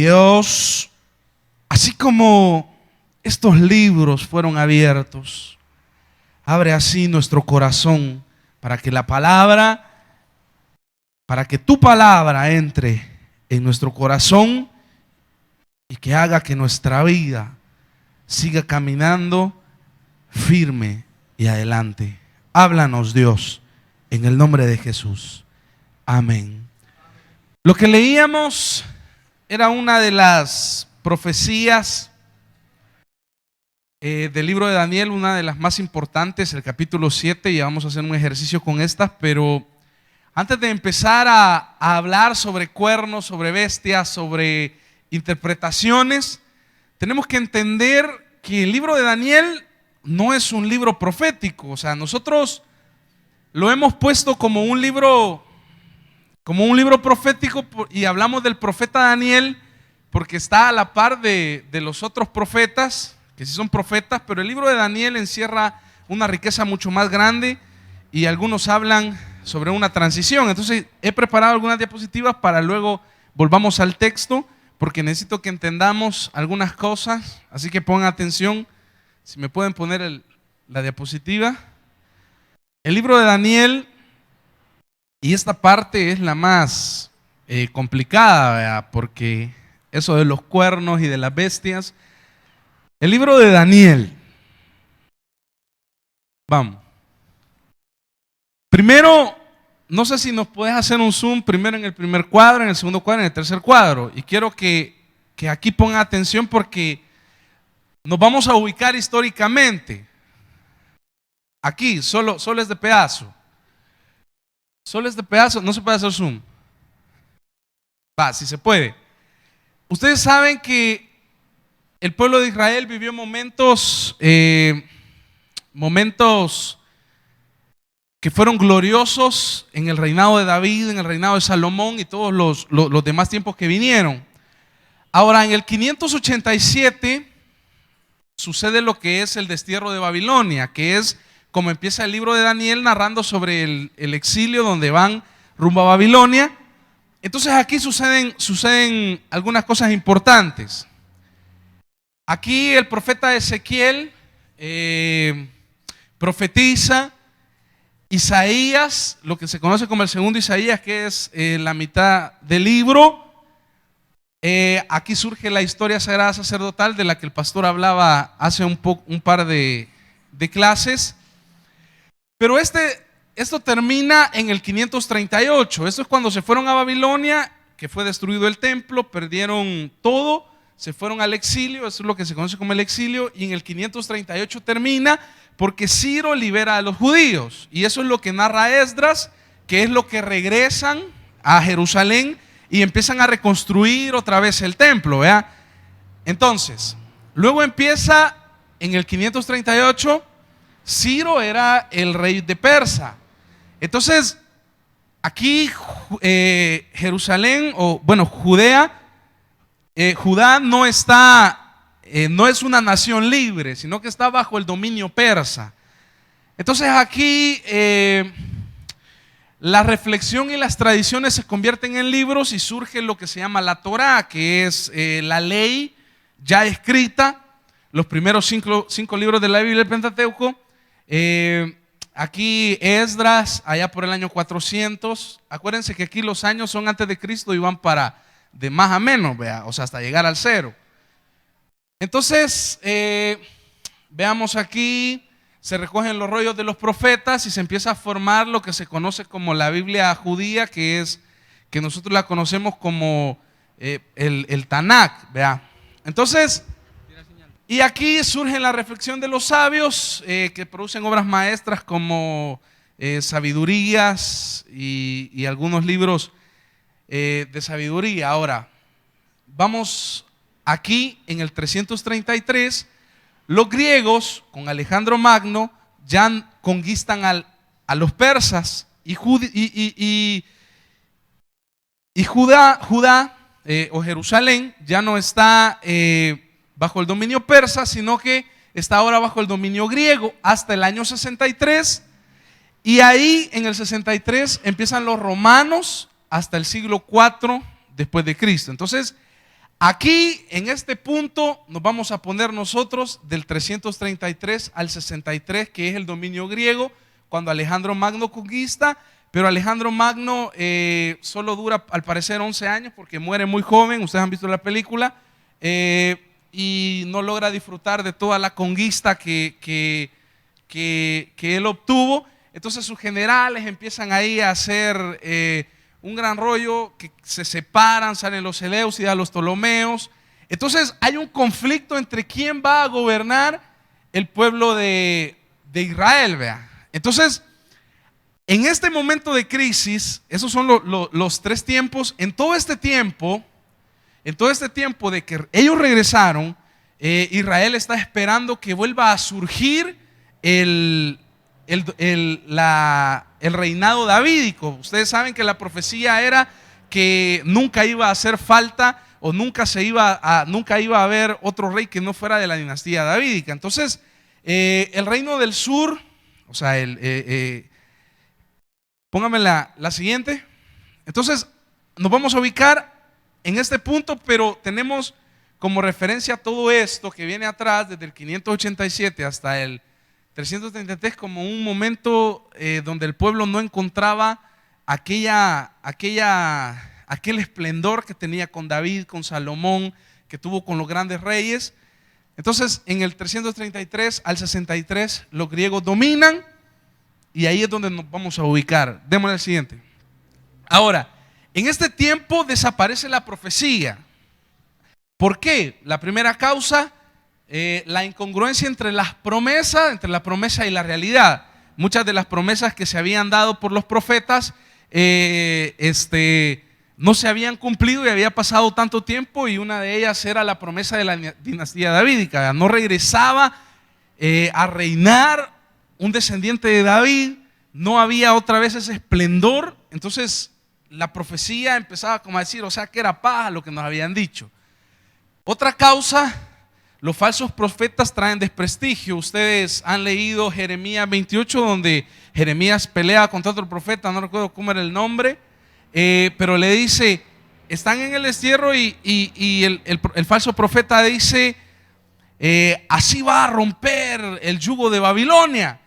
Dios, así como estos libros fueron abiertos, abre así nuestro corazón para que la palabra, para que tu palabra entre en nuestro corazón y que haga que nuestra vida siga caminando firme y adelante. Háblanos, Dios, en el nombre de Jesús. Amén. Lo que leíamos era una de las profecías del libro de Daniel, una de las más importantes, el capítulo 7, y vamos a hacer un ejercicio con estas, pero antes de empezar a hablar sobre cuernos, sobre bestias, sobre interpretaciones, tenemos que entender que el libro de Daniel no es un libro profético. O sea, nosotros lo hemos puesto como un libro profético y hablamos del profeta Daniel porque está a la par de los otros profetas, que sí son profetas, pero el libro de Daniel encierra una riqueza mucho más grande y algunos hablan sobre una transición. Entonces he preparado algunas diapositivas para luego volvamos al texto, porque necesito que entendamos algunas cosas, así que pongan atención. Si me pueden poner la diapositiva. El libro de Daniel, y esta parte es la más complicada, ¿verdad? Porque eso de los cuernos y de las bestias. El libro de Daniel. Vamos. Primero, no sé si nos puedes hacer un zoom primero en el primer cuadro, en el segundo cuadro, en el tercer cuadro. Y quiero que aquí pongan atención porque nos vamos a ubicar históricamente. Aquí, solo es de pedazo. Solo es de pedazo, no se puede hacer zoom. Va, si se puede. Ustedes saben que el pueblo de Israel vivió momentos que fueron gloriosos en el reinado de David, en el reinado de Salomón y todos los demás tiempos que vinieron. Ahora, en el 587 sucede lo que es el destierro de Babilonia, que es como empieza el libro de Daniel narrando sobre el exilio donde van rumbo a Babilonia. Entonces aquí suceden algunas cosas importantes. Aquí el profeta Ezequiel profetiza. Isaías, lo que se conoce como el segundo Isaías, que es la mitad del libro. Aquí surge la historia sagrada sacerdotal de la que el pastor hablaba hace un par de clases. Pero esto termina en el 538. Esto es cuando se fueron a Babilonia, que fue destruido el templo, perdieron todo, se fueron al exilio. Eso es lo que se conoce como el exilio. Y en el 538 termina porque Ciro libera a los judíos. Y eso es lo que narra Esdras, que es lo que regresan a Jerusalén y empiezan a reconstruir otra vez el templo, ¿verdad? Entonces, luego empieza en el 538. Ciro era el rey de Persia. Entonces, aquí Jerusalén, o bueno, Judá no es una nación libre, sino que está bajo el dominio persa. Entonces aquí la reflexión y las tradiciones se convierten en libros y surge lo que se llama la Torá, que es la ley ya escrita, los primeros cinco libros de la Biblia del Pentateuco. Aquí Esdras, allá por el año 400. Acuérdense que aquí los años son antes de Cristo y van para de más a menos, o sea, hasta llegar al cero. Entonces, veamos aquí, se recogen los rollos de los profetas y se empieza a formar lo que se conoce como la Biblia judía, que nosotros la conocemos como el Tanakh, ¿vea? Entonces, y aquí surge la reflexión de los sabios que producen obras maestras como sabidurías y algunos libros de sabiduría. Ahora, vamos aquí en el 333, los griegos con Alejandro Magno ya conquistan a los persas y Judá o Jerusalén ya no está bajo el dominio persa, sino que está ahora bajo el dominio griego hasta el año 63. Y ahí en el 63 empiezan los romanos hasta el siglo IV después de Cristo. Entonces Aquí, en este punto, nos vamos a poner nosotros del 333 al 63, que es el dominio griego, cuando Alejandro Magno conquista, pero Alejandro Magno solo dura, al parecer, 11 años, porque muere muy joven, ustedes han visto la película, y no logra disfrutar de toda la conquista que él obtuvo. Entonces sus generales empiezan ahí a hacer un gran rollo, que se separan, salen los Seleucidas, los Ptolomeos. Entonces hay un conflicto entre quién va a gobernar el pueblo de Israel, vea. Entonces, en este momento de crisis, esos son los tres tiempos. En todo este tiempo de que ellos regresaron, Israel está esperando que vuelva a surgir el reinado davídico. Ustedes saben que la profecía era que nunca iba a hacer falta o nunca iba a haber otro rey que no fuera de la dinastía davídica. Entonces, el reino del sur, o sea, póngame la siguiente. Entonces, nos vamos a ubicar en este punto, pero tenemos como referencia todo esto que viene atrás, desde el 587 hasta el 333, como un momento donde el pueblo no encontraba aquel esplendor que tenía con David, con Salomón, que tuvo con los grandes reyes. Entonces, en el 333 al 63, los griegos dominan y ahí es donde nos vamos a ubicar. Démosle el siguiente. Ahora, en este tiempo desaparece la profecía. ¿Por qué? La primera causa, la incongruencia entre la promesa y la realidad. Muchas de las promesas que se habían dado por los profetas no se habían cumplido y había pasado tanto tiempo, y una de ellas era la promesa de la dinastía davídica. No regresaba a reinar un descendiente de David, no había otra vez ese esplendor. Entonces la profecía empezaba como a decir, o sea, que era paja lo que nos habían dicho. Otra causa, los falsos profetas traen desprestigio. Ustedes han leído Jeremías 28, donde Jeremías pelea contra otro profeta, no recuerdo cómo era el nombre, pero le dice, están en el destierro y el falso profeta dice, así va a romper el yugo de Babilonia.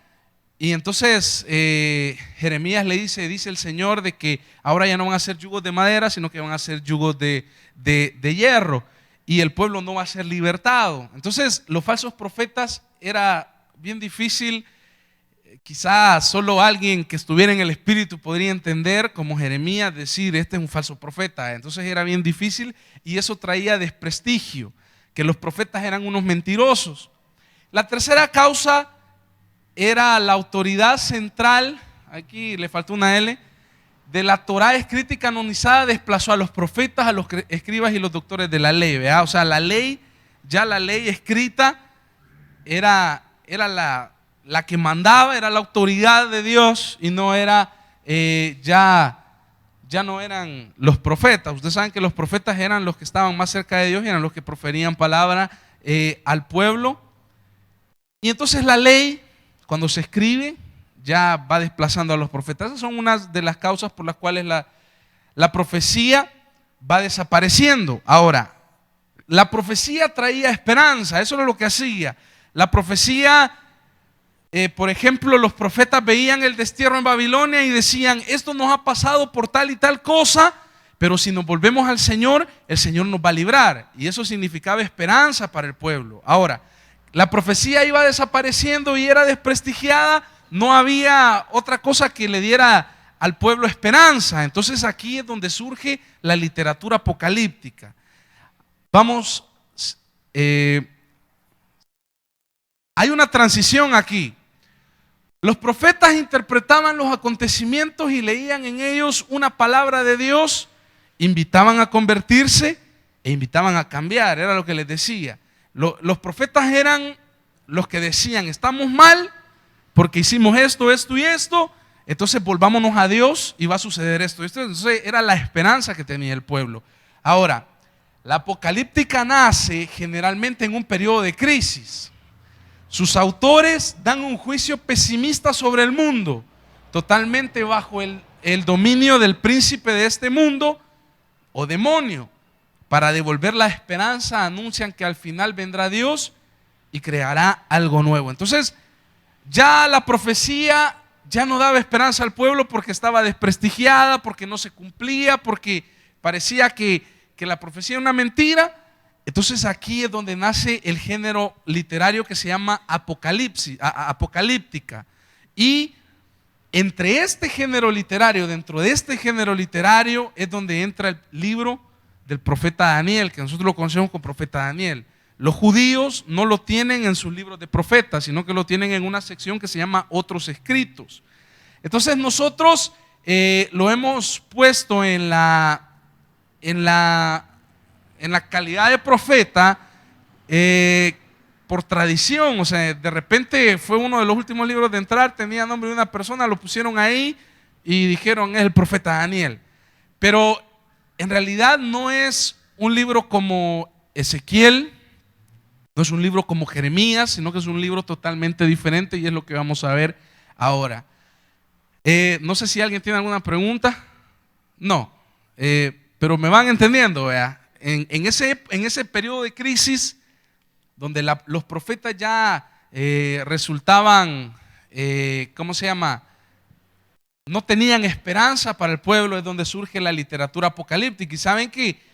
Y entonces Jeremías le dice el Señor, de que ahora ya no van a ser yugos de madera, sino que van a ser yugos de hierro, y el pueblo no va a ser libertado. Entonces los falsos profetas era bien difícil. Quizás solo alguien que estuviera en el espíritu podría entender, como Jeremías, decir, este es un falso profeta. Entonces era bien difícil, y eso traía desprestigio, que los profetas eran unos mentirosos. La tercera causa era la autoridad central, aquí le faltó una L, de la Torá escrita y canonizada. Desplazó a los profetas, a los escribas y los doctores de la ley, ¿verdad? O sea, la ley escrita era la que mandaba, era la autoridad de Dios, y no era, ya no eran los profetas. Ustedes saben que los profetas eran los que estaban más cerca de Dios y eran los que proferían palabra al pueblo. Y entonces la ley, cuando se escribe, ya va desplazando a los profetas. Esas son unas de las causas por las cuales la profecía va desapareciendo. Ahora, la profecía traía esperanza, eso era lo que hacía. La profecía, por ejemplo, los profetas veían el destierro en Babilonia y decían, esto nos ha pasado por tal y tal cosa, pero si nos volvemos al Señor, el Señor nos va a librar. Y eso significaba esperanza para el pueblo. Ahora, la profecía iba desapareciendo y era desprestigiada. No había otra cosa que le diera al pueblo esperanza. Entonces aquí es donde surge la literatura apocalíptica. Vamos, hay una transición aquí. Los profetas interpretaban los acontecimientos y leían en ellos una palabra de Dios, invitaban a convertirse e invitaban a cambiar, era lo que les decía. Los profetas eran los que decían, estamos mal porque hicimos esto, esto y esto, entonces volvámonos a Dios y va a suceder esto. Entonces era la esperanza que tenía el pueblo. Ahora, la apocalíptica nace generalmente en un periodo de crisis. Sus autores dan un juicio pesimista sobre el mundo, totalmente bajo el dominio del príncipe de este mundo o demonio. para devolver la esperanza, anuncian que al final vendrá Dios y creará algo nuevo. Entonces, ya la profecía ya no daba esperanza al pueblo porque estaba desprestigiada, porque no se cumplía, porque parecía que la profecía era una mentira. Entonces aquí es donde nace el género literario que se llama apocalíptica. Y entre este género literario, dentro de este género literario, es donde entra el libro del profeta Daniel, que nosotros lo conocemos como profeta Daniel. Los judíos no lo tienen en sus libros de profetas, sino que lo tienen en una sección que se llama Otros Escritos. Entonces nosotros lo hemos puesto en la calidad de profeta por tradición. O sea, de repente fue uno de los últimos libros de entrar, tenía nombre de una persona, lo pusieron ahí y dijeron es el profeta Daniel. Pero en realidad no es un libro como Ezequiel, no es un libro como Jeremías, sino que es un libro totalmente diferente y es lo que vamos a ver ahora. No sé si alguien tiene alguna pregunta. No, pero me van entendiendo, ¿verdad? En ese periodo de crisis donde los profetas ya resultaban, ¿cómo se llama? No tenían esperanza para el pueblo, es donde surge la literatura apocalíptica. Y saben que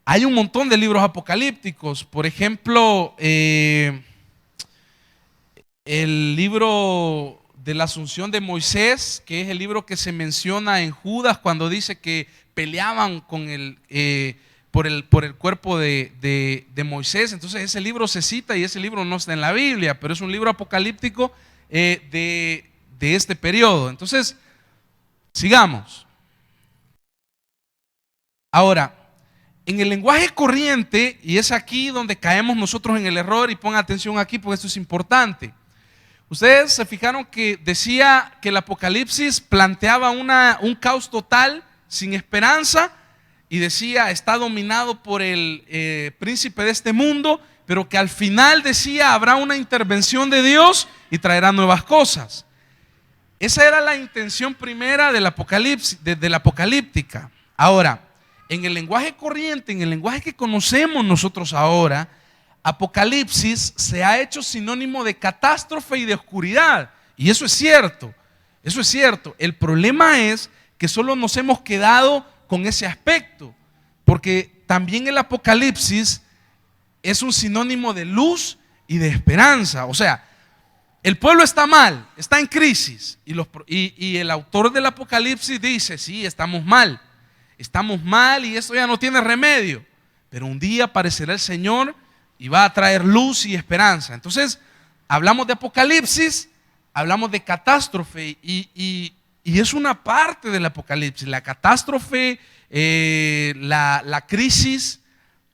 hay un montón de libros apocalípticos. Por ejemplo, el libro de la Asunción de Moisés, que es el libro que se menciona en Judas cuando dice que peleaban con por el cuerpo de Moisés. Entonces ese libro se cita y ese libro no está en la Biblia, pero es un libro apocalíptico de este periodo. Entonces, sigamos. Ahora, en el lenguaje corriente, y es aquí donde caemos nosotros en el error, y pongan atención aquí porque esto es importante. Ustedes se fijaron que decía que el Apocalipsis planteaba un caos total, sin esperanza, y decía está dominado por el príncipe de este mundo, pero que al final decía habrá una intervención de Dios y traerá nuevas cosas. Esa era la intención primera del Apocalipsis, de la apocalíptica. Ahora, en el lenguaje corriente, en el lenguaje que conocemos nosotros ahora, Apocalipsis se ha hecho sinónimo de catástrofe y de oscuridad. Y eso es cierto, eso es cierto. El problema es que solo nos hemos quedado con ese aspecto, porque también el Apocalipsis es un sinónimo de luz y de esperanza. O sea, el pueblo está mal, está en crisis, y el autor del Apocalipsis dice, sí, estamos mal y esto ya no tiene remedio, pero un día aparecerá el Señor y va a traer luz y esperanza. Entonces, hablamos de Apocalipsis, hablamos de catástrofe y es una parte del Apocalipsis, la catástrofe, la crisis,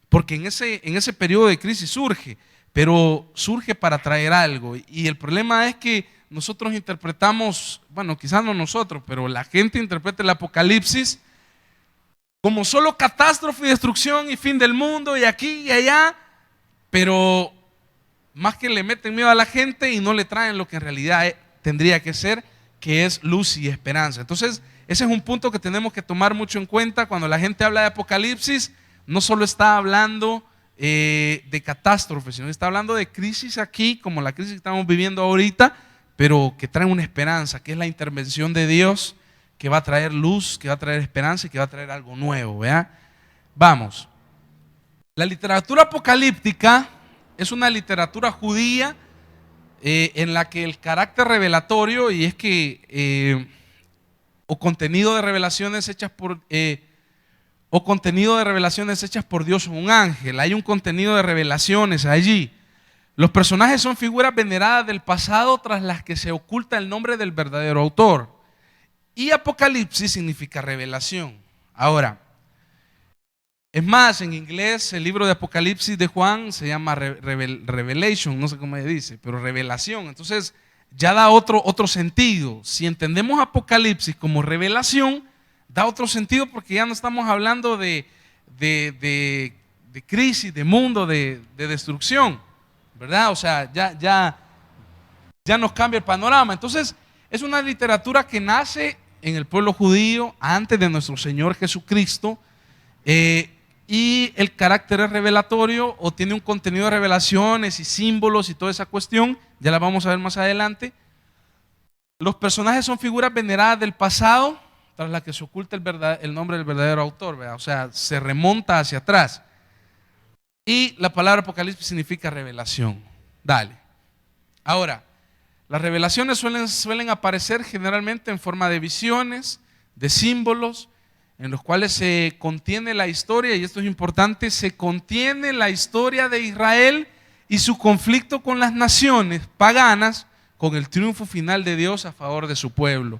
porque en ese periodo de crisis surge, pero surge para traer algo. Y el problema es que nosotros interpretamos, bueno, quizás no nosotros, pero la gente interpreta el Apocalipsis como solo catástrofe y destrucción y fin del mundo y aquí y allá, pero más que le meten miedo a la gente y no le traen lo que en realidad tendría que ser, que es luz y esperanza. Entonces, ese es un punto que tenemos que tomar mucho en cuenta cuando la gente habla de Apocalipsis. No solo está hablando de catástrofe, sino que está hablando de crisis aquí, como la crisis que estamos viviendo ahorita, pero que trae una esperanza, que es la intervención de Dios, que va a traer luz, que va a traer esperanza y que va a traer algo nuevo, ¿verdad? Vamos. La literatura apocalíptica es una literatura judía en la que el carácter revelatorio, y es que o contenido de revelaciones hechas por Dios o un ángel, hay un contenido de revelaciones allí. Los personajes son figuras veneradas del pasado tras las que se oculta el nombre del verdadero autor. Y Apocalipsis significa revelación. Ahora, es más, en inglés el libro de Apocalipsis de Juan se llama Revelation, no sé cómo se dice, pero revelación. Entonces ya da otro sentido. Si entendemos Apocalipsis como revelación, da otro sentido porque ya no estamos hablando de crisis, de mundo, de destrucción, ¿verdad? O sea, ya nos cambia el panorama. Entonces, es una literatura que nace en el pueblo judío antes de nuestro Señor Jesucristo y y el carácter es revelatorio o tiene un contenido de revelaciones y símbolos y toda esa cuestión, ya la vamos a ver más adelante. Los personajes son figuras veneradas del pasado, tras la que se oculta el nombre del verdadero autor, ¿verdad? O sea, se remonta hacia atrás. Y la palabra Apocalipsis significa revelación. Dale. Ahora, las revelaciones suelen aparecer generalmente en forma de visiones, de símbolos, en los cuales se contiene la historia, y esto es importante, se contiene la historia de Israel y su conflicto con las naciones paganas, con el triunfo final de Dios a favor de su pueblo.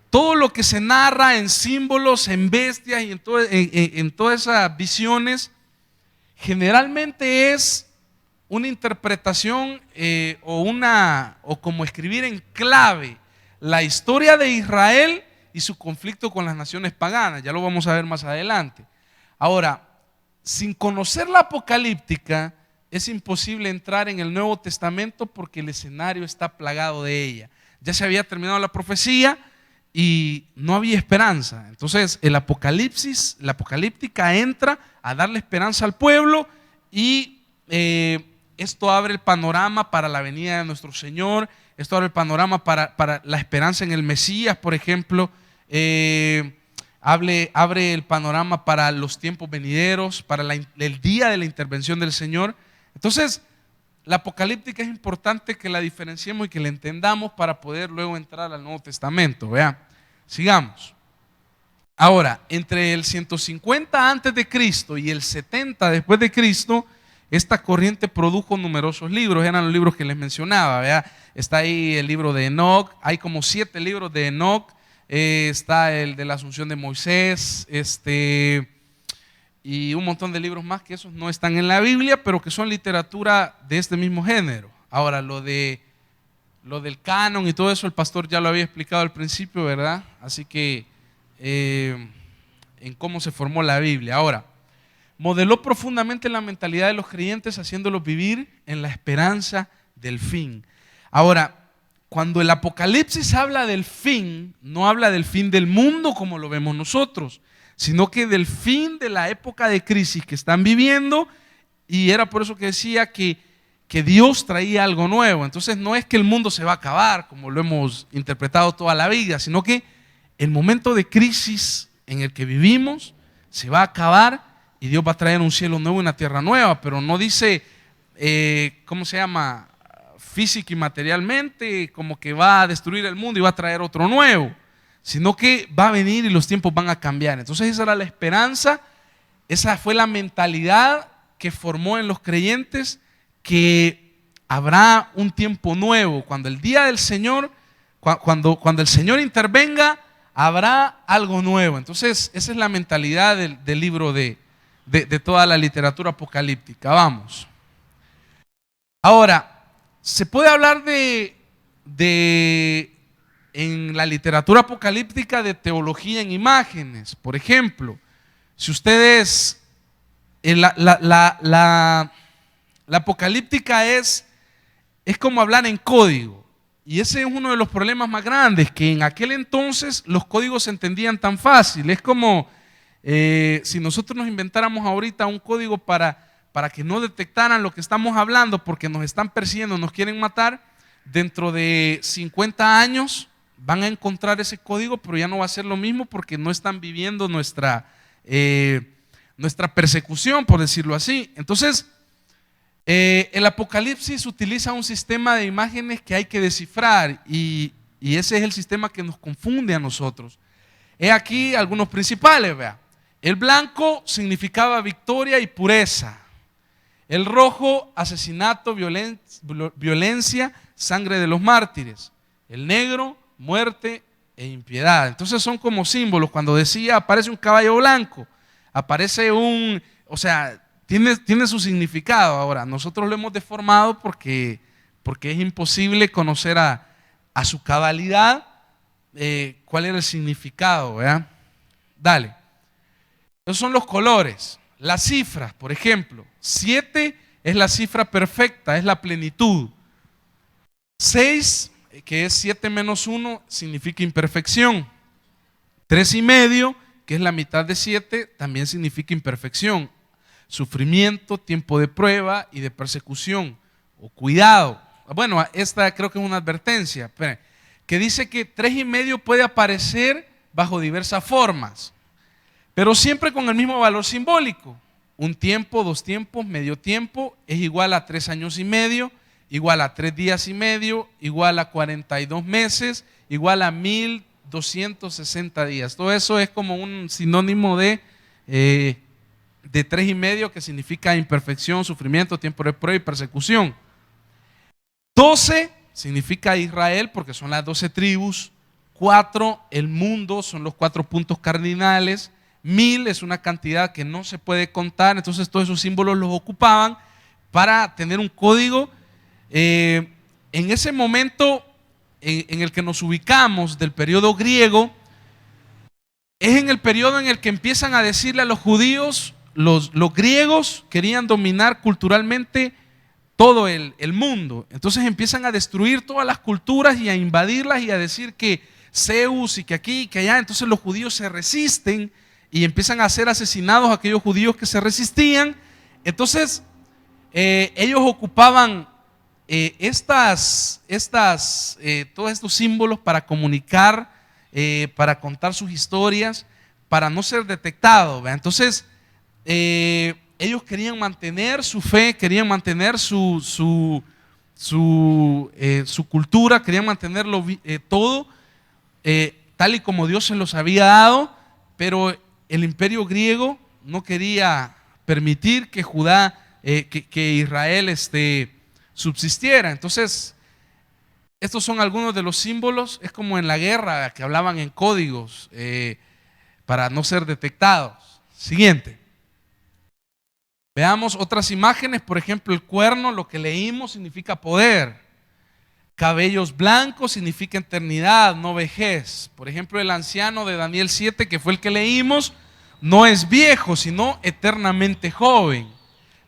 Todo lo que se narra en símbolos, en bestias y en todas esas visiones, generalmente es una interpretación o como escribir en clave la historia de Israel y su conflicto con las naciones paganas. Ya lo vamos a ver más adelante. Ahora, sin conocer la apocalíptica, es imposible entrar en el Nuevo Testamento porque el escenario está plagado de ella. Ya se había terminado la profecía y no había esperanza. Entonces la apocalíptica entra a darle esperanza al pueblo y esto abre el panorama para la venida de nuestro Señor. Esto abre el panorama para la esperanza en el Mesías, por ejemplo. Abre el panorama para los tiempos venideros, para el día de la intervención del Señor. Entonces, la apocalíptica es importante que la diferenciemos y que la entendamos para poder luego entrar al Nuevo Testamento. Vea, sigamos. Ahora, entre el 150 antes de Cristo y el 70 después de Cristo, esta corriente produjo numerosos libros. Eran los libros que les mencionaba. Vea, está ahí el libro de Enoc. Hay como 7 libros de Enoc. Está el de la Asunción de Moisés, y un montón de libros más que esos no están en la Biblia, pero que son literatura de este mismo género. Ahora, lo del canon y todo eso, el pastor ya lo había explicado al principio, ¿verdad? Así que en cómo se formó la Biblia. Ahora, modeló profundamente la mentalidad de los creyentes, haciéndolos vivir en la esperanza del fin. Ahora, cuando el Apocalipsis habla del fin, no habla del fin del mundo como lo vemos nosotros, sino que del fin de la época de crisis que están viviendo, y era por eso que decía que Dios traía algo nuevo. Entonces no es que el mundo se va a acabar, como lo hemos interpretado toda la vida, sino que el momento de crisis en el que vivimos se va a acabar y Dios va a traer un cielo nuevo y una tierra nueva, pero no dice, ¿cómo se llama?, física y materialmente, como que va a destruir el mundo y va a traer otro nuevo, sino que va a venir y los tiempos van a cambiar. Entonces esa era la esperanza, esa fue la mentalidad que formó en los creyentes, que habrá un tiempo nuevo. Cuando el día del Señor, cuando el Señor intervenga, habrá algo nuevo. Entonces esa es la mentalidad del libro de toda la literatura apocalíptica. Vamos. Ahora, se puede hablar en la literatura apocalíptica de teología en imágenes. Por ejemplo, si ustedes, la apocalíptica es como hablar en código. Y ese es uno de los problemas más grandes, que en aquel entonces los códigos se entendían tan fácil. Es como si nosotros nos inventáramos ahorita un código para que no detectaran lo que estamos hablando porque nos están persiguiendo, nos quieren matar. Dentro de 50 años van a encontrar ese código, pero ya no va a ser lo mismo porque no están viviendo nuestra persecución, por decirlo así. Entonces, el Apocalipsis utiliza un sistema de imágenes que hay que descifrar y ese es el sistema que nos confunde a nosotros. He aquí algunos principales, vea. El blanco significaba victoria y pureza. El rojo, asesinato, violencia, sangre de los mártires. El negro, muerte e impiedad. Entonces son como símbolos. Cuando decía aparece un caballo blanco, aparece o sea, tiene su significado. Ahora, nosotros lo hemos deformado porque es imposible conocer a su cabalidad cuál era el significado, ¿verdad? Dale. Esos son los colores. Las cifras, por ejemplo, 7 es la cifra perfecta, es la plenitud. 6, que es 7 menos 1, significa imperfección. 3,5, que es la mitad de 7, también significa imperfección. sufrimiento, tiempo de prueba y de persecución o cuidado. Bueno, esta creo que es una advertencia. Esperen, que dice que 3,5 puede aparecer bajo diversas formas, pero siempre con el mismo valor simbólico. Un tiempo, 2 tiempos, medio tiempo es igual a 3 años y medio, igual a 3 días y medio, igual a 42 meses, igual a 1260 días. Todo eso es como un sinónimo de 3,5, que significa imperfección, sufrimiento, tiempo de prueba y persecución. 12 significa Israel, porque son las 12 tribus. 4, el mundo, son los 4 puntos cardinales. 1000 es una cantidad que no se puede contar. Entonces todos esos símbolos los ocupaban para tener un código. En ese momento en el que nos ubicamos del periodo griego, es en el periodo en el que empiezan a decirle a los judíos, los griegos querían dominar culturalmente todo el mundo. Entonces empiezan a destruir todas las culturas y a invadirlas y a decir que Zeus y que aquí y que allá. Entonces los judíos se resisten y empiezan a ser asesinados aquellos judíos que se resistían. Entonces ellos ocupaban todos estos símbolos para comunicar, para contar sus historias, para no ser detectados, ¿verdad? Entonces ellos querían mantener su fe, querían mantener su cultura, querían mantenerlo todo tal y como Dios se los había dado, pero el imperio griego no quería permitir que que Israel subsistiera. Entonces, estos son algunos de los símbolos. Es como en la guerra, que hablaban en códigos para no ser detectados. Siguiente. Veamos otras imágenes. Por ejemplo, el cuerno, lo que leímos, significa poder. Cabellos blancos significa eternidad, no vejez. Por ejemplo, el anciano de Daniel 7, que fue el que leímos, no es viejo, sino eternamente joven.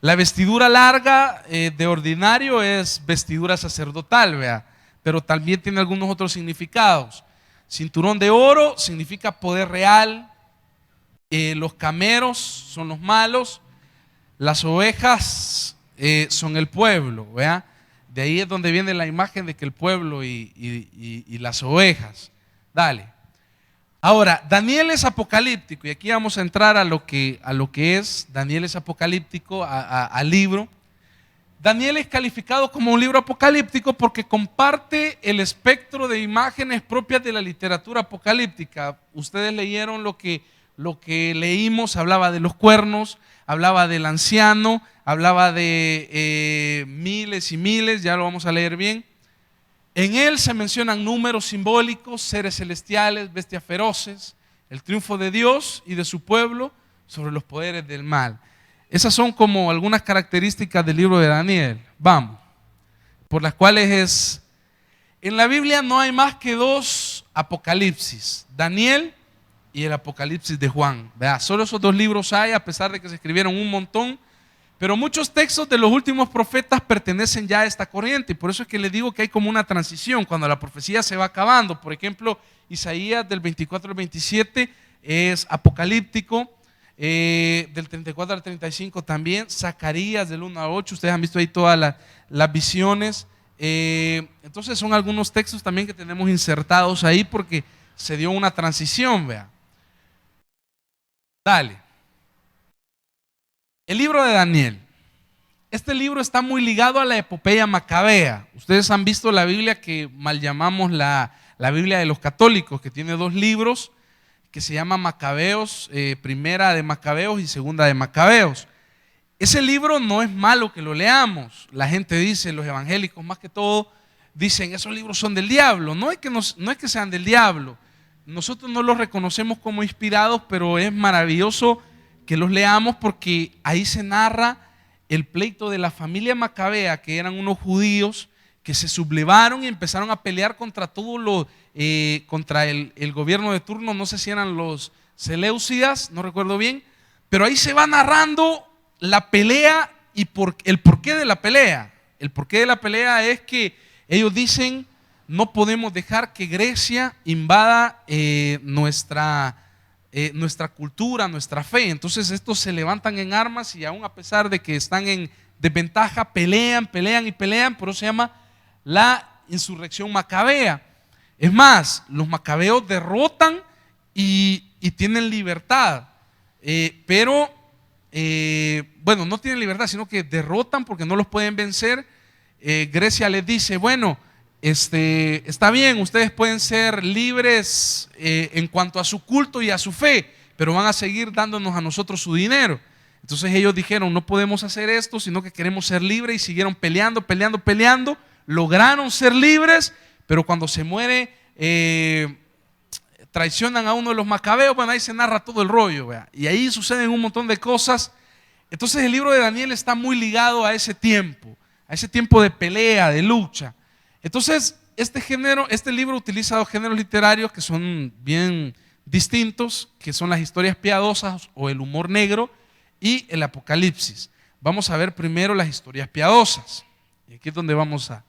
La vestidura larga de ordinario es vestidura sacerdotal, vea, pero también tiene algunos otros significados. Cinturón de oro significa poder real. Los cameros son los malos. Las ovejas son el pueblo, vea. De ahí es donde viene la imagen de que el pueblo y las ovejas. Dale. Ahora, Daniel es apocalíptico, y aquí vamos a entrar a lo que es. Daniel es apocalíptico, al libro. Daniel es calificado como un libro apocalíptico porque comparte el espectro de imágenes propias de la literatura apocalíptica. Ustedes leyeron lo que leímos, hablaba de los cuernos, hablaba del anciano, hablaba de miles y miles, ya lo vamos a leer bien. En él se mencionan números simbólicos, seres celestiales, bestias feroces, el triunfo de Dios y de su pueblo sobre los poderes del mal. Esas son como algunas características del libro de Daniel. Vamos, por las cuales en la Biblia no hay más que 2 apocalipsis: Daniel y el Apocalipsis de Juan. ¿Verdad? Solo esos 2 libros hay, a pesar de que se escribieron un montón. Pero muchos textos de los últimos profetas pertenecen ya a esta corriente, y por eso es que les digo que hay como una transición cuando la profecía se va acabando. Por ejemplo, Isaías del 24 al 27 es apocalíptico, del 34 al 35 también. Zacarías del 1 al 8, ustedes han visto ahí todas las visiones. Entonces son algunos textos también que tenemos insertados ahí porque se dio una transición, vea. Dale. El libro de Daniel. Este libro está muy ligado a la epopeya macabea. Ustedes han visto la Biblia que mal llamamos la Biblia de los católicos, que tiene 2 libros que se llama Macabeos, primera de Macabeos y segunda de Macabeos. Ese libro no es malo que lo leamos. La gente dice, los evangélicos más que todo, dicen esos libros son del diablo. No es que sean del diablo. Nosotros no los reconocemos como inspirados, pero es maravilloso que los leamos porque ahí se narra el pleito de la familia macabea, que eran unos judíos que se sublevaron y empezaron a pelear contra contra el gobierno de turno. No sé si eran los seleucidas, no recuerdo bien, pero ahí se va narrando la pelea y el porqué de la pelea. El porqué de la pelea es que ellos dicen: no podemos dejar que Grecia invada nuestra cultura, nuestra fe. Entonces estos se levantan en armas y aún a pesar de que están en desventaja, pelean, pelean y pelean. Por eso se llama la insurrección macabea. Es más, los macabeos derrotan y tienen libertad, pero bueno, no tienen libertad, sino que derrotan porque no los pueden vencer. Grecia les dice, bueno, está bien, ustedes pueden ser libres en cuanto a su culto y a su fe, pero van a seguir dándonos a nosotros su dinero. Entonces ellos dijeron, no podemos hacer esto, sino que queremos ser libres, y siguieron peleando, peleando, peleando. Lograron ser libres, pero cuando se muere, traicionan a uno de los macabeos. Bueno, ahí se narra todo el rollo, ¿vea? Y ahí suceden un montón de cosas. Entonces el libro de Daniel está muy ligado a ese tiempo de pelea, de lucha. Entonces este libro utiliza dos géneros literarios que son bien distintos, que son las historias piadosas o el humor negro y el apocalipsis. Vamos a ver primero las historias piadosas. Y aquí es donde vamos a...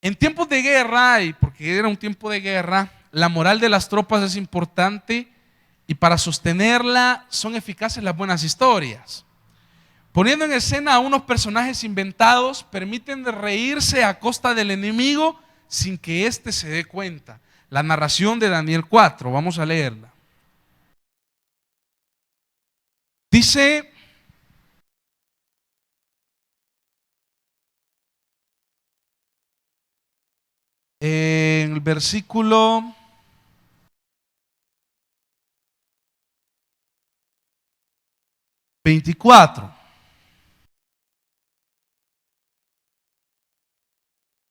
En tiempos de guerra, y porque era un tiempo de guerra, la moral de las tropas es importante y para sostenerla son eficaces las buenas historias. Poniendo en escena a unos personajes inventados, permiten reírse a costa del enemigo sin que éste se dé cuenta. La narración de Daniel 4, vamos a leerla. Dice... en el versículo 24.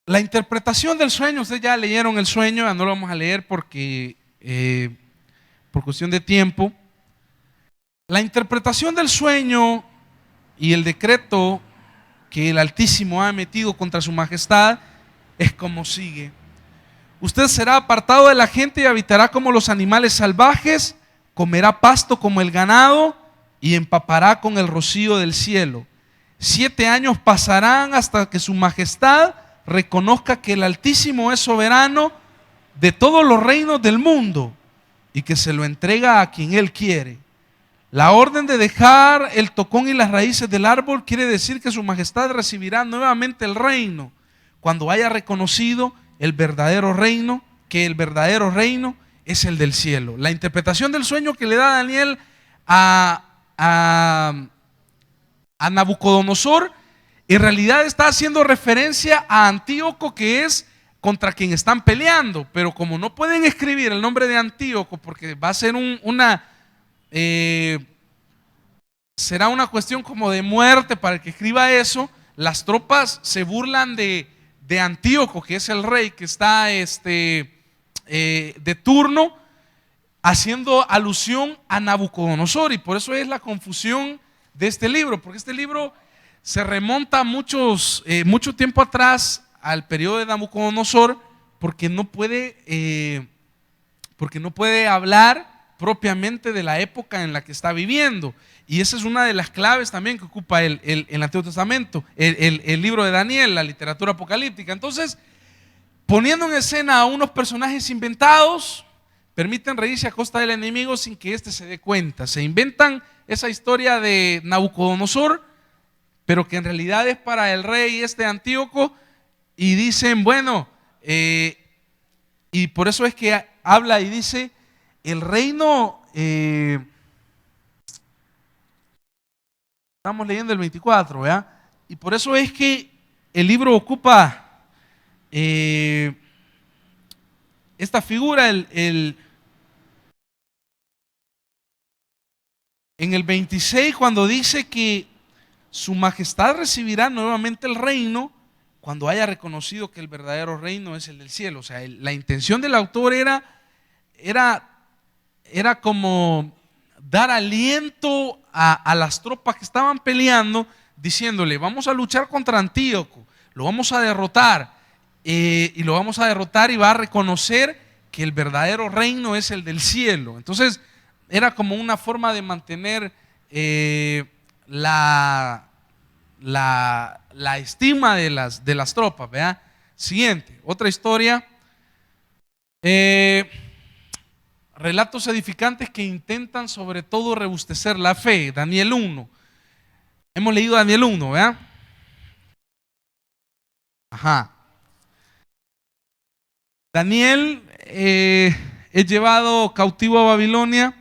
La interpretación del sueño, ustedes ya leyeron el sueño, ya no lo vamos a leer porque por cuestión de tiempo. La interpretación del sueño y el decreto que el Altísimo ha emitido contra su majestad es como sigue: usted será apartado de la gente y habitará como los animales salvajes, comerá pasto como el ganado y empapará con el rocío del cielo. 7 años pasarán hasta que su majestad reconozca que el Altísimo es soberano de todos los reinos del mundo y que se lo entrega a quien él quiere. La orden de dejar el tocón y las raíces del árbol quiere decir que su majestad recibirá nuevamente el reino cuando haya reconocido el verdadero reino, que el verdadero reino es el del cielo. La interpretación del sueño que le da Daniel a Nabucodonosor en realidad está haciendo referencia a Antíoco, que es contra quien están peleando, pero como no pueden escribir el nombre de Antíoco porque va a ser será una cuestión como de muerte para el que escriba eso, las tropas se burlan de Antíoco, que es el rey que está de turno, haciendo alusión a Nabucodonosor. Y por eso es la confusión de este libro, porque este libro se remonta mucho tiempo atrás al periodo de Nabucodonosor, porque no puede hablar propiamente de la época en la que está viviendo. Y esa es una de las claves también que ocupa el Antiguo Testamento, el libro de Daniel, la literatura apocalíptica. Entonces, poniendo en escena a unos personajes inventados, permiten reírse a costa del enemigo sin que éste se dé cuenta. Se inventan esa historia de Nabucodonosor, pero que en realidad es para el rey Antíoco, y dicen, bueno, y por eso es que habla y dice, el reino, estamos leyendo el 24, ¿verdad? Y por eso es que el libro ocupa esta figura, en el 26, cuando dice que su majestad recibirá nuevamente el reino cuando haya reconocido que el verdadero reino es el del cielo. O sea, la intención del autor era como dar aliento a las tropas que estaban peleando, diciéndole, vamos a luchar contra Antíoco, lo vamos a derrotar, y lo vamos a derrotar, y va a reconocer que el verdadero reino es el del cielo. Entonces era como una forma de mantener la estima de las tropas, ¿verdad? Siguiente, otra historia. relatos edificantes que intentan sobre todo rebustecer la fe. Daniel 1. Hemos leído Daniel 1, ¿verdad? Ajá. Daniel es llevado cautivo a Babilonia.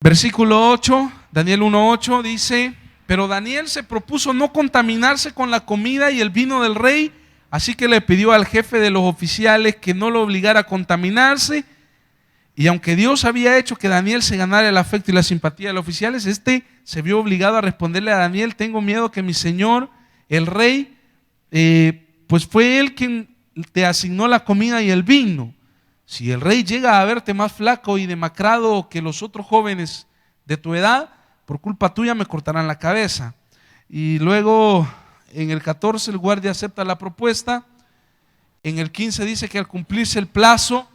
Versículo 8, Daniel 1:8 dice: pero Daniel se propuso no contaminarse con la comida y el vino del rey, así que le pidió al jefe de los oficiales que no lo obligara a contaminarse. Y aunque Dios había hecho que Daniel se ganara el afecto y la simpatía de los oficiales, este se vio obligado a responderle a Daniel: tengo miedo que mi señor, el rey, pues fue él quien te asignó la comida y el vino. Si el rey llega a verte más flaco y demacrado que los otros jóvenes de tu edad, por culpa tuya me cortarán la cabeza. Y luego en el 14 el guardia acepta la propuesta. En el 15 dice que al cumplirse el plazo,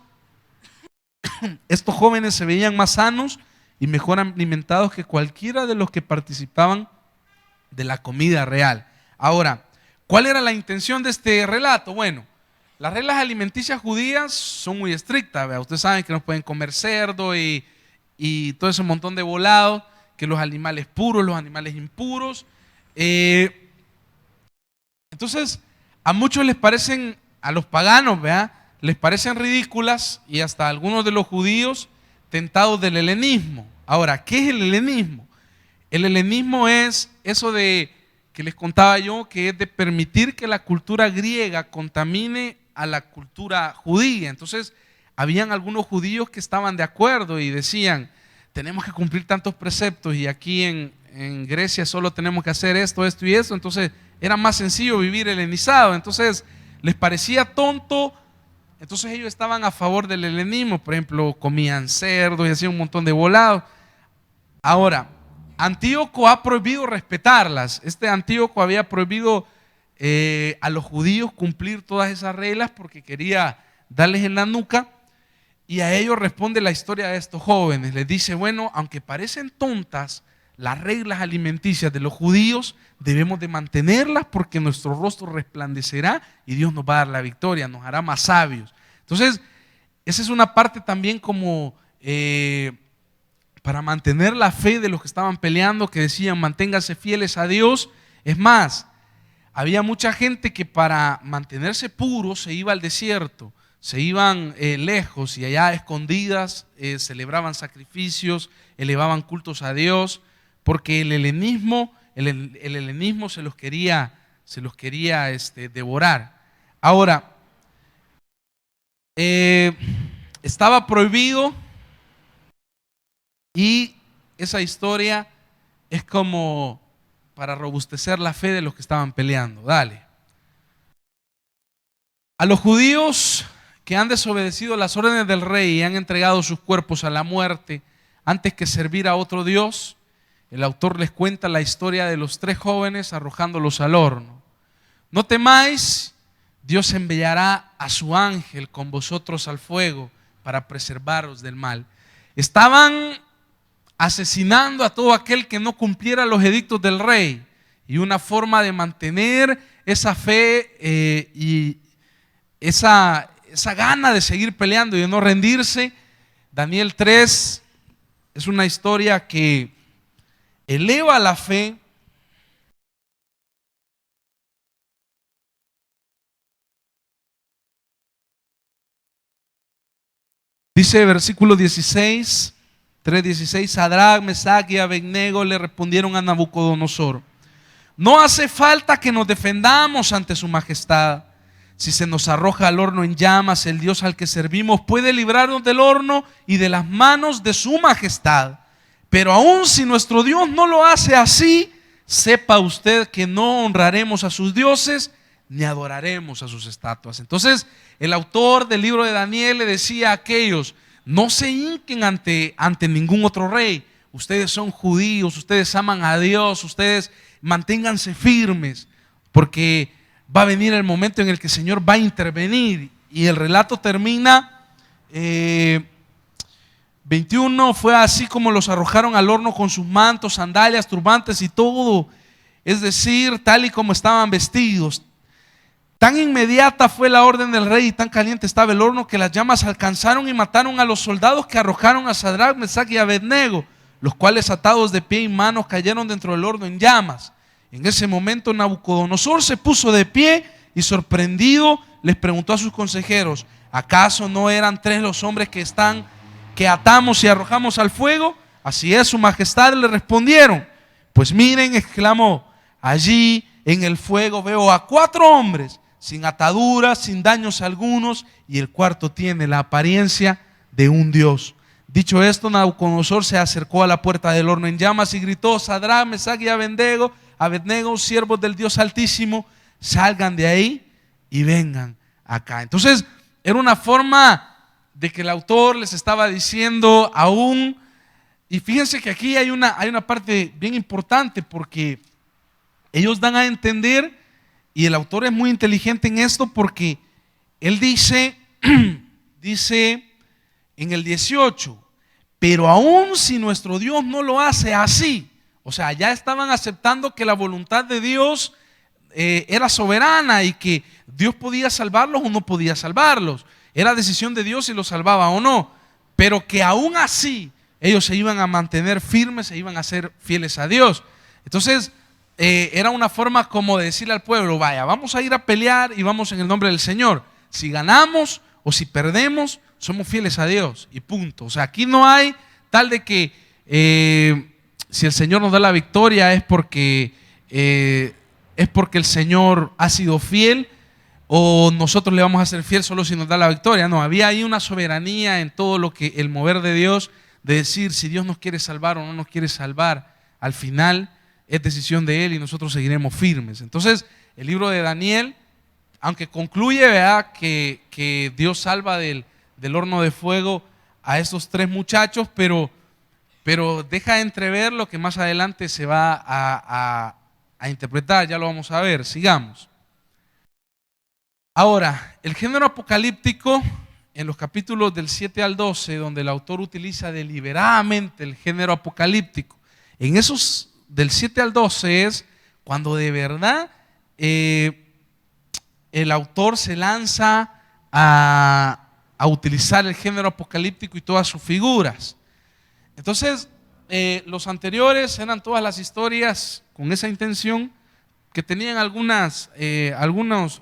estos jóvenes se veían más sanos y mejor alimentados que cualquiera de los que participaban de la comida real. Ahora, ¿cuál era la intención de este relato? Bueno, las reglas alimenticias judías son muy estrictas, ¿verdad? Ustedes saben que no pueden comer cerdo y todo ese montón de volados, que los animales puros, los animales impuros. Entonces, a muchos les parecen, a los paganos, ¿verdad?, les parecen ridículas, y hasta algunos de los judíos tentados del helenismo. Ahora, ¿qué es el helenismo? El helenismo es eso de que les contaba yo, que es de permitir que la cultura griega contamine a la cultura judía. Entonces, habían algunos judíos que estaban de acuerdo y decían: tenemos que cumplir tantos preceptos y aquí en Grecia solo tenemos que hacer esto, esto y esto. Entonces, era más sencillo vivir helenizado. Entonces, les parecía tonto. Entonces, ellos estaban a favor del helenismo. Por ejemplo, comían cerdo y hacían un montón de volados. Ahora, Antíoco ha prohibido respetarlas. Este Antíoco había prohibido a los judíos cumplir todas esas reglas porque quería darles en la nuca. Y a ellos responde la historia de estos jóvenes. Les dice: bueno, aunque parecen tontas, las reglas alimenticias de los judíos debemos de mantenerlas porque nuestro rostro resplandecerá y Dios nos va a dar la victoria, nos hará más sabios. Entonces, esa es una parte también como para mantener la fe de los que estaban peleando, que decían: manténganse fieles a Dios. Es más, había mucha gente que para mantenerse puros se iba al desierto, se iban lejos y allá escondidas celebraban sacrificios, elevaban cultos a Dios, porque el helenismo se los quería devorar. Ahora, estaba prohibido, y esa historia es como para robustecer la fe de los que estaban peleando. Dale. A los judíos que han desobedecido las órdenes del rey y han entregado sus cuerpos a la muerte antes que servir a otro Dios, el autor les cuenta la historia de los 3 jóvenes arrojándolos al horno. No temáis, Dios enviará a su ángel con vosotros al fuego para preservaros del mal. Estaban asesinando a todo aquel que no cumpliera los edictos del rey, y una forma de mantener esa fe y esa gana de seguir peleando y de no rendirse. Daniel 3 es una historia que eleva la fe. Dice versículo 16, 3:16: Sadrac, Mesac y Abednego le respondieron a Nabucodonosor: no hace falta que nos defendamos ante su majestad. Si se nos arroja al horno en llamas, el Dios al que servimos puede librarnos del horno y de las manos de su majestad. Pero aun si nuestro Dios no lo hace así, sepa usted que no honraremos a sus dioses ni adoraremos a sus estatuas. Entonces, el autor del libro de Daniel le decía a aquellos: no se hinquen ante ningún otro rey. Ustedes son judíos, ustedes aman a Dios, ustedes manténganse firmes, porque va a venir el momento en el que el Señor va a intervenir. Y el relato termina 21: fue así como los arrojaron al horno con sus mantos, sandalias, turbantes y todo, es decir, tal y como estaban vestidos. Tan inmediata fue la orden del rey y tan caliente estaba el horno que las llamas alcanzaron y mataron a los soldados que arrojaron a Sadrach, Mesach y Abednego, los cuales atados de pie y manos cayeron dentro del horno en llamas. En ese momento Nabucodonosor se puso de pie y sorprendido les preguntó a sus consejeros: ¿acaso no eran 3 los hombres que atamos y arrojamos al fuego? Así es, su majestad, le respondieron. Pues miren, exclamó, allí en el fuego veo a 4 hombres sin ataduras, sin daños algunos, y el cuarto tiene la apariencia de un dios. Dicho esto, Nabucodonosor se acercó a la puerta del horno en llamas y gritó: Sadrach, Mesach y Abednego, siervos del Dios Altísimo, salgan de ahí y vengan acá. Entonces, era una forma de que el autor les estaba diciendo aún, y fíjense que aquí hay una parte bien importante, porque ellos dan a entender, y el autor es muy inteligente en esto, porque él dice en el 18, pero aún si nuestro Dios no lo hace así, o sea, ya estaban aceptando que la voluntad de Dios era soberana y que Dios podía salvarlos o no podía salvarlos. Era decisión de Dios si los salvaba o no, pero que aún así ellos se iban a mantener firmes, se iban a ser fieles a Dios. Entonces, era una forma como de decirle al pueblo: vaya, vamos a ir a pelear y vamos en el nombre del Señor. Si ganamos o si perdemos, somos fieles a Dios y punto. O sea, aquí no hay tal de que si el Señor nos da la victoria es porque el Señor ha sido fiel, o nosotros le vamos a ser fiel solo si nos da la victoria. No, había ahí una soberanía en todo lo que el mover de Dios, de decir si Dios nos quiere salvar o no nos quiere salvar. Al final es decisión de Él y nosotros seguiremos firmes. Entonces, el libro de Daniel, aunque concluye, ¿verdad?, que Dios salva del horno de fuego a estos 3 muchachos, pero deja entrever lo que más adelante se va a interpretar. Ya lo vamos a ver, sigamos. Ahora, el género apocalíptico, en los capítulos del 7 al 12, donde el autor utiliza deliberadamente el género apocalíptico, en esos del 7 al 12 es cuando de verdad el autor se lanza a utilizar el género apocalíptico y todas sus figuras. Entonces, los anteriores eran todas las historias con esa intención, que tenían algunos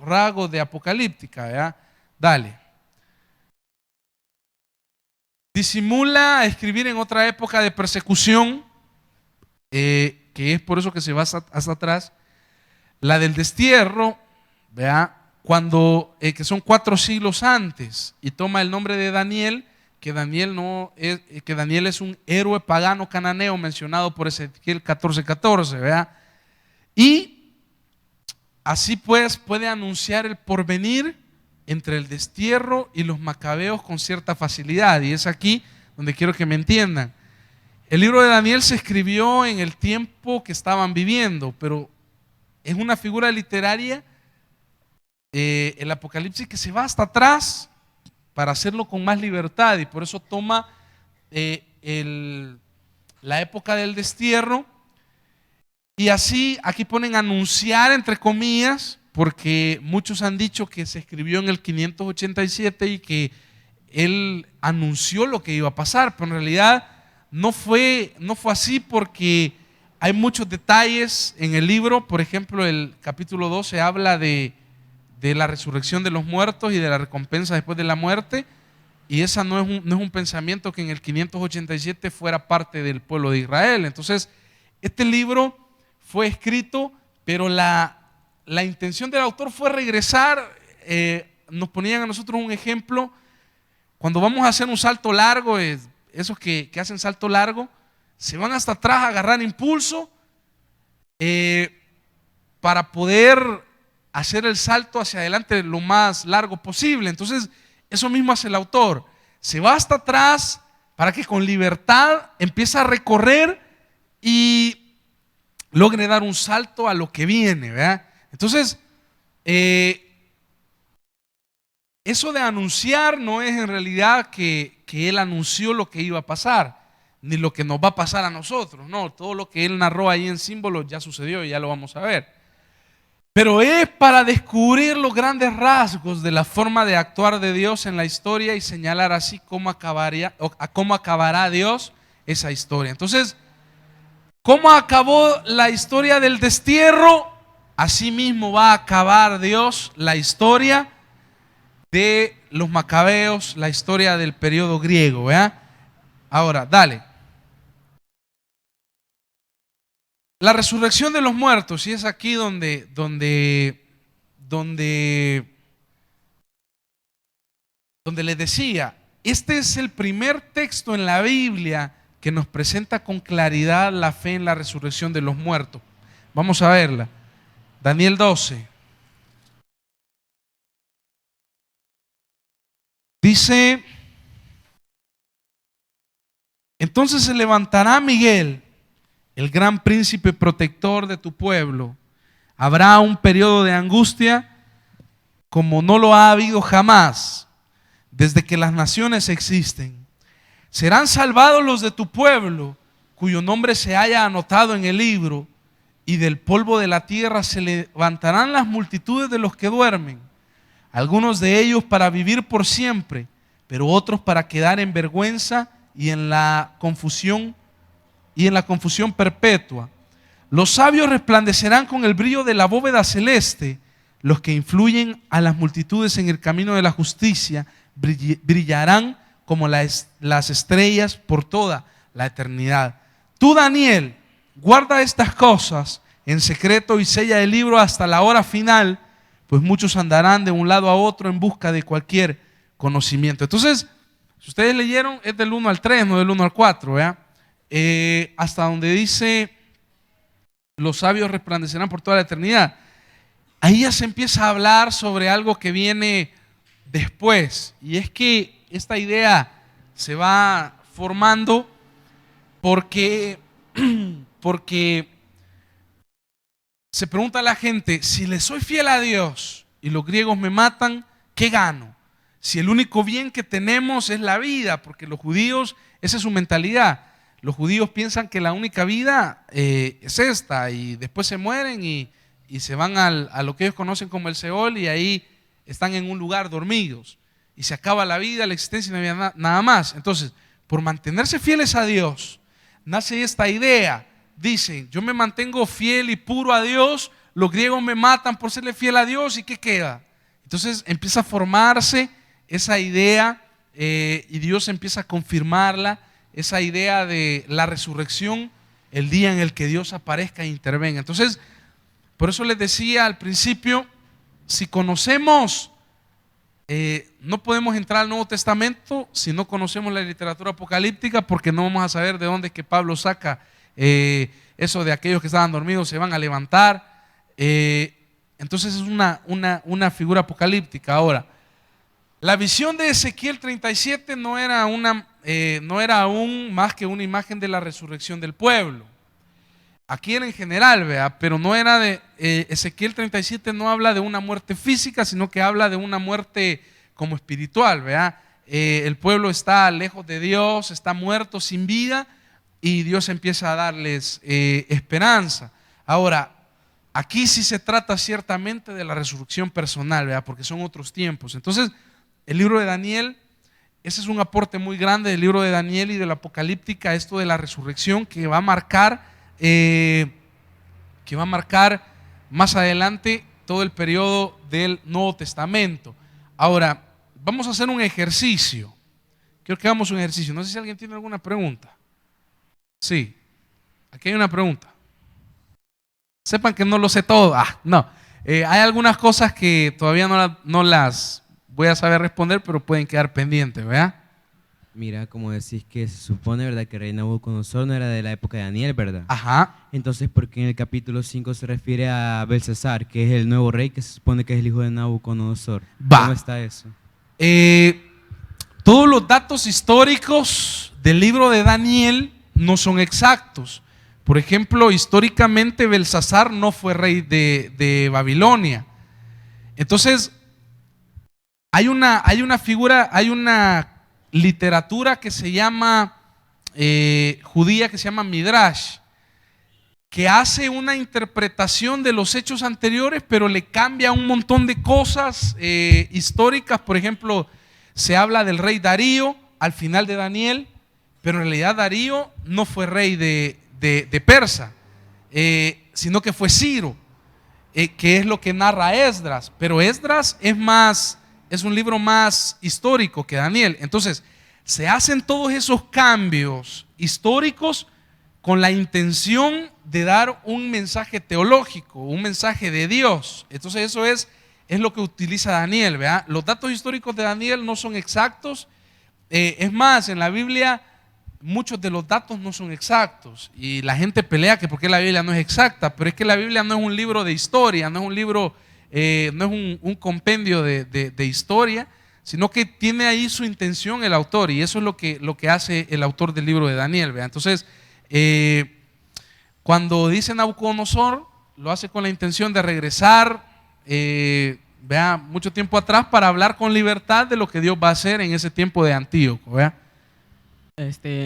rasgos de apocalíptica, ¿verdad? Dale. Disimula escribir en otra época de persecución, que es por eso que se va hasta atrás. La del destierro, ¿verdad?, que son 4 siglos antes, y toma el nombre de Daniel, que Daniel es un héroe pagano cananeo mencionado por Ezequiel 14:14, ¿verdad? Y así pues puede anunciar el porvenir entre el destierro y los macabeos con cierta facilidad, y es aquí donde quiero que me entiendan. El libro de Daniel se escribió en el tiempo que estaban viviendo, pero es una figura literaria, el Apocalipsis, que se va hasta atrás para hacerlo con más libertad, y por eso toma la época del destierro. Y así aquí ponen anunciar entre comillas, porque muchos han dicho que se escribió en el 587 y que él anunció lo que iba a pasar, pero en realidad no fue así, porque hay muchos detalles en el libro. Por ejemplo, el capítulo 12 habla de la resurrección de los muertos y de la recompensa después de la muerte, y esa no es un pensamiento que en el 587 fuera parte del pueblo de Israel. Entonces, este libro fue escrito, pero la intención del autor fue regresar. Nos ponían a nosotros un ejemplo: cuando vamos a hacer un salto largo, esos que hacen salto largo, se van hasta atrás a agarrar impulso para poder hacer el salto hacia adelante lo más largo posible. Entonces, eso mismo hace el autor: se va hasta atrás para que con libertad empiece a recorrer y logre dar un salto a lo que viene, ¿verdad? Entonces, eso de anunciar no es en realidad que él anunció lo que iba a pasar, ni lo que nos va a pasar a nosotros. No, todo lo que él narró ahí en símbolos ya sucedió y ya lo vamos a ver. Pero es para descubrir los grandes rasgos de la forma de actuar de Dios en la historia y señalar así cómo acabará Dios esa historia. Entonces, ¿cómo acabó la historia del destierro? Así mismo va a acabar Dios la historia de los macabeos, la historia del periodo griego, ¿verdad? Ahora, dale. La resurrección de los muertos, y es aquí donde les decía, este es el primer texto en la Biblia que nos presenta con claridad la fe en la resurrección de los muertos. Vamos a verla. Daniel 12. Dice, entonces se levantará Miguel, el gran príncipe protector de tu pueblo. Habrá un periodo de angustia como no lo ha habido jamás desde que las naciones existen. Serán salvados los de tu pueblo, cuyo nombre se haya anotado en el libro, y del polvo de la tierra se levantarán las multitudes de los que duermen, algunos de ellos para vivir por siempre, pero otros para quedar en vergüenza y en la confusión perpetua. Los sabios resplandecerán con el brillo de la bóveda celeste, los que influyen a las multitudes en el camino de la justicia brillarán como las estrellas por toda la eternidad. Tú, Daniel, guarda estas cosas en secreto y sella el libro hasta la hora final, pues muchos andarán de un lado a otro en busca de cualquier conocimiento. Entonces, si ustedes leyeron, es del 1 al 3, no del 1 al 4, ¿verdad? Hasta donde dice, los sabios resplandecerán por toda la eternidad. Ahí ya se empieza a hablar sobre algo que viene después, y es que esta idea se va formando porque se pregunta a la gente, si le soy fiel a Dios y los griegos me matan, ¿qué gano? Si el único bien que tenemos es la vida, porque los judíos, esa es su mentalidad. Los judíos piensan que la única vida es esta, y después se mueren y se van a lo que ellos conocen como el Seol, y ahí están en un lugar dormidos. Y se acaba la vida, la existencia, y no había nada más. Entonces, por mantenerse fieles a Dios, nace esta idea. Dicen, yo me mantengo fiel y puro a Dios, los griegos me matan por serle fiel a Dios, ¿y qué queda? Entonces empieza a formarse esa idea y Dios empieza a confirmarla, esa idea de la resurrección, el día en el que Dios aparezca e intervenga. Entonces, por eso les decía al principio, si conocemos, no podemos entrar al Nuevo Testamento si no conocemos la literatura apocalíptica, porque no vamos a saber de dónde es que Pablo saca eso de aquellos que estaban dormidos se van a levantar. Entonces es una figura apocalíptica. Ahora, la visión de Ezequiel 37 no era aún más que una imagen de la resurrección del pueblo. Aquí era en general, ¿verdad? Pero no era de Ezequiel 37 no habla de una muerte física, sino que habla de una muerte como espiritual, ¿verdad? El pueblo está lejos de Dios, está muerto, sin vida, y Dios empieza a darles esperanza. Ahora, aquí sí se trata ciertamente de la resurrección personal, ¿verdad? Porque son otros tiempos. Entonces, el libro de Daniel, ese es un aporte muy grande del libro de Daniel y de la apocalíptica, esto de la resurrección que va a marcar más adelante todo el periodo del Nuevo Testamento. Ahora, vamos a hacer un ejercicio. Quiero que hagamos un ejercicio. No sé si alguien tiene alguna pregunta. Sí, aquí hay una pregunta. Sepan que no lo sé todo. No. Hay algunas cosas que todavía no las voy a saber responder, pero pueden quedar pendientes, ¿verdad? Mira, como decís que se supone, ¿verdad?, que el rey Nabucodonosor no era de la época de Daniel, ¿verdad? Ajá. Entonces, ¿por qué en el capítulo 5 se refiere a Belsasar, que es el nuevo rey que se supone que es el hijo de Nabucodonosor? ¿Cómo está eso? Todos los datos históricos del libro de Daniel no son exactos. Por ejemplo, históricamente Belsasar no fue rey de Babilonia. Entonces, hay una literatura que se llama judía, que se llama Midrash, que hace una interpretación de los hechos anteriores, pero le cambia un montón de cosas históricas. Por ejemplo, se habla del rey Darío al final de Daniel, pero en realidad Darío no fue rey de Persa, sino que fue Ciro, que es lo que narra Esdras. Pero Esdras es un libro más histórico que Daniel. Entonces, se hacen todos esos cambios históricos con la intención de dar un mensaje teológico, un mensaje de Dios. Entonces eso es lo que utiliza Daniel, ¿verdad? Los datos históricos de Daniel no son exactos. Es más, en la Biblia muchos de los datos no son exactos y la gente pelea que porque la Biblia no es exacta, pero es que la Biblia no es un libro de historia, no es un libro, no es un compendio de historia, sino que tiene ahí su intención el autor, y eso es lo que hace el autor del libro de Daniel, ¿verdad? Entonces, cuando dice Nabucodonosor, lo hace con la intención de regresar, vea, mucho tiempo atrás, para hablar con libertad de lo que Dios va a hacer en ese tiempo de Antíoco, ¿vea?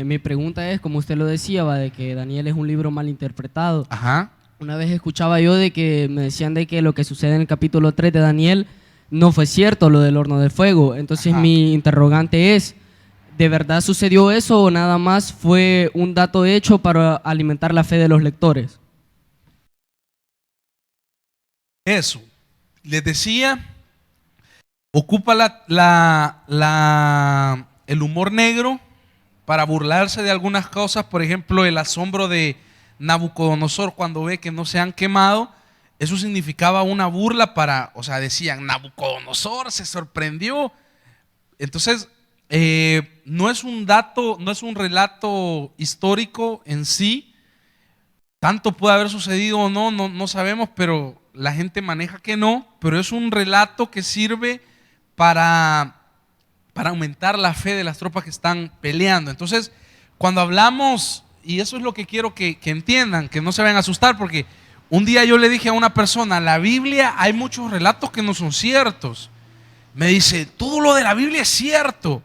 Mi pregunta es, como usted lo decía, de que Daniel es un libro mal interpretado. Ajá. Una vez escuchaba yo de que me decían de que lo que sucede en el capítulo 3 de Daniel no fue cierto, lo del horno de fuego. Entonces mi interrogante es, ¿de verdad sucedió eso o nada más fue un dato hecho para alimentar la fe de los lectores? Eso, les decía, ocupa el humor negro para burlarse de algunas cosas. Por ejemplo, el asombro de Nabucodonosor cuando ve que no se han quemado, eso significaba una burla o sea, decían, Nabucodonosor se sorprendió. Entonces, no es un relato histórico en sí. Tanto puede haber sucedido o no sabemos, pero la gente maneja que no, pero es un relato que sirve para aumentar la fe de las tropas que están peleando. Entonces, cuando hablamos, y eso es lo que quiero que entiendan, que no se vayan a asustar, porque un día yo le dije a una persona, la Biblia hay muchos relatos que no son ciertos. Me dice, todo lo de la Biblia es cierto,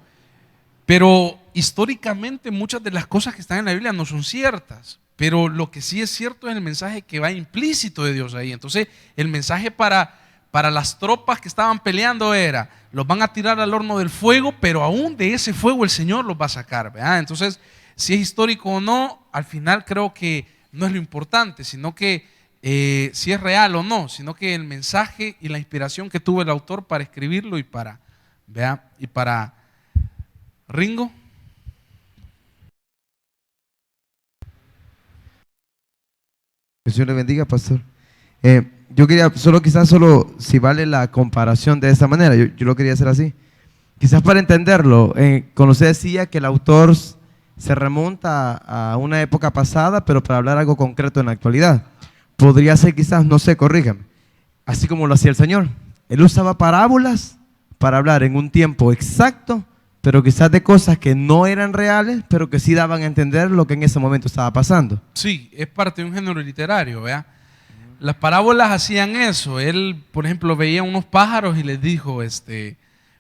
pero históricamente muchas de las cosas que están en la Biblia no son ciertas. Pero lo que sí es cierto es el mensaje que va implícito de Dios ahí. Entonces, el mensaje para las tropas que estaban peleando era, los van a tirar al horno del fuego, pero aún de ese fuego el Señor los va a sacar, ¿verdad? Entonces, si es histórico o no, al final creo que no es lo importante, sino que si es real o no, sino que el mensaje y la inspiración que tuvo el autor para escribirlo y para Ringo. Que Dios le bendiga, pastor. Yo quería, quizás si vale la comparación de esta manera, yo lo quería hacer así. Quizás para entenderlo, cuando usted decía que el autor se remonta a una época pasada, pero para hablar algo concreto en la actualidad. Podría ser quizás, no sé, corrígame, así como lo hacía el Señor. Él usaba parábolas para hablar en un tiempo exacto, pero quizás de cosas que no eran reales, pero que sí daban a entender lo que en ese momento estaba pasando. Sí, es parte de un género literario, ¿vea? Las parábolas hacían eso. Él, por ejemplo, veía unos pájaros y les dijo,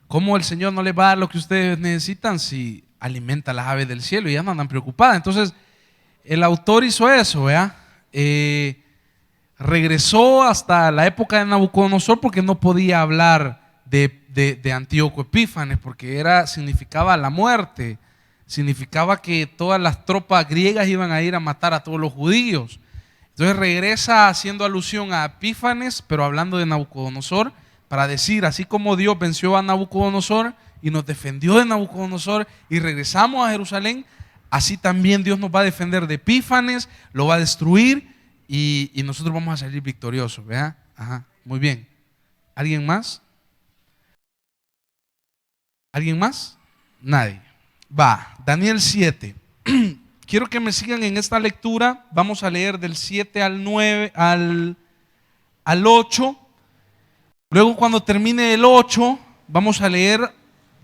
¿cómo el Señor no les va a dar lo que ustedes necesitan si alimenta a las aves del cielo y ya no andan preocupadas? Entonces, el autor hizo eso, ¿vea? Regresó hasta la época de Nabucodonosor porque no podía hablar de Antíoco Epífanes, porque significaba la muerte, significaba que todas las tropas griegas iban a ir a matar a todos los judíos. Entonces regresa haciendo alusión a Epífanes, pero hablando de Nabucodonosor, para decir, así como Dios venció a Nabucodonosor y nos defendió de Nabucodonosor y regresamos a Jerusalén, así también Dios nos va a defender de Epífanes, lo va a destruir y nosotros vamos a salir victoriosos, ¿verdad? Ajá, muy bien. ¿Alguien más? ¿Alguien más? Nadie. Va, Daniel 7. Quiero que me sigan en esta lectura. Vamos a leer del 7 al 9, al 8. Luego, cuando termine el 8, vamos a leer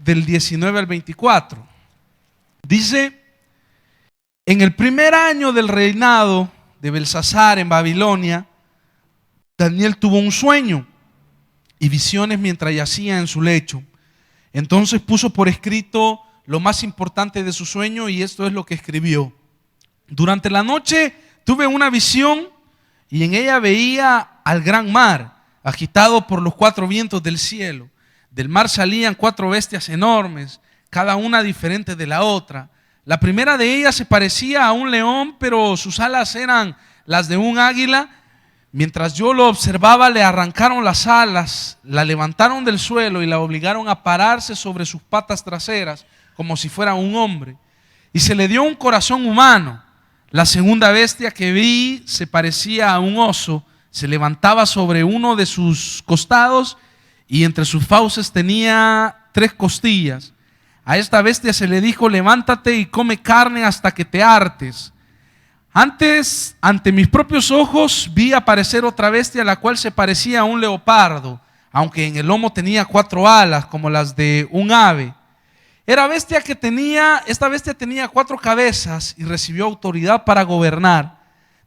del 19 al 24. Dice, en el primer año del reinado de Belsasar en Babilonia, Daniel tuvo un sueño y visiones mientras yacía en su lecho. Entonces puso por escrito lo más importante de su sueño y esto es lo que escribió. Durante la noche tuve una visión y en ella veía al gran mar, agitado por los 4 vientos del cielo. Del mar salían 4 bestias enormes, cada una diferente de la otra. La primera de ellas se parecía a un león, pero sus alas eran las de un águila. Mientras yo lo observaba, le arrancaron las alas, la levantaron del suelo y la obligaron a pararse sobre sus patas traseras, como si fuera un hombre. Y se le dio un corazón humano. La segunda bestia que vi se parecía a un oso, se levantaba sobre uno de sus costados y entre sus fauces tenía 3 costillas. A esta bestia se le dijo: levántate y come carne hasta que te hartes. Antes, ante mis propios ojos, vi aparecer otra bestia, la cual se parecía a un leopardo, aunque en el lomo tenía 4 alas, como las de un ave. Esta bestia tenía 4 cabezas y recibió autoridad para gobernar.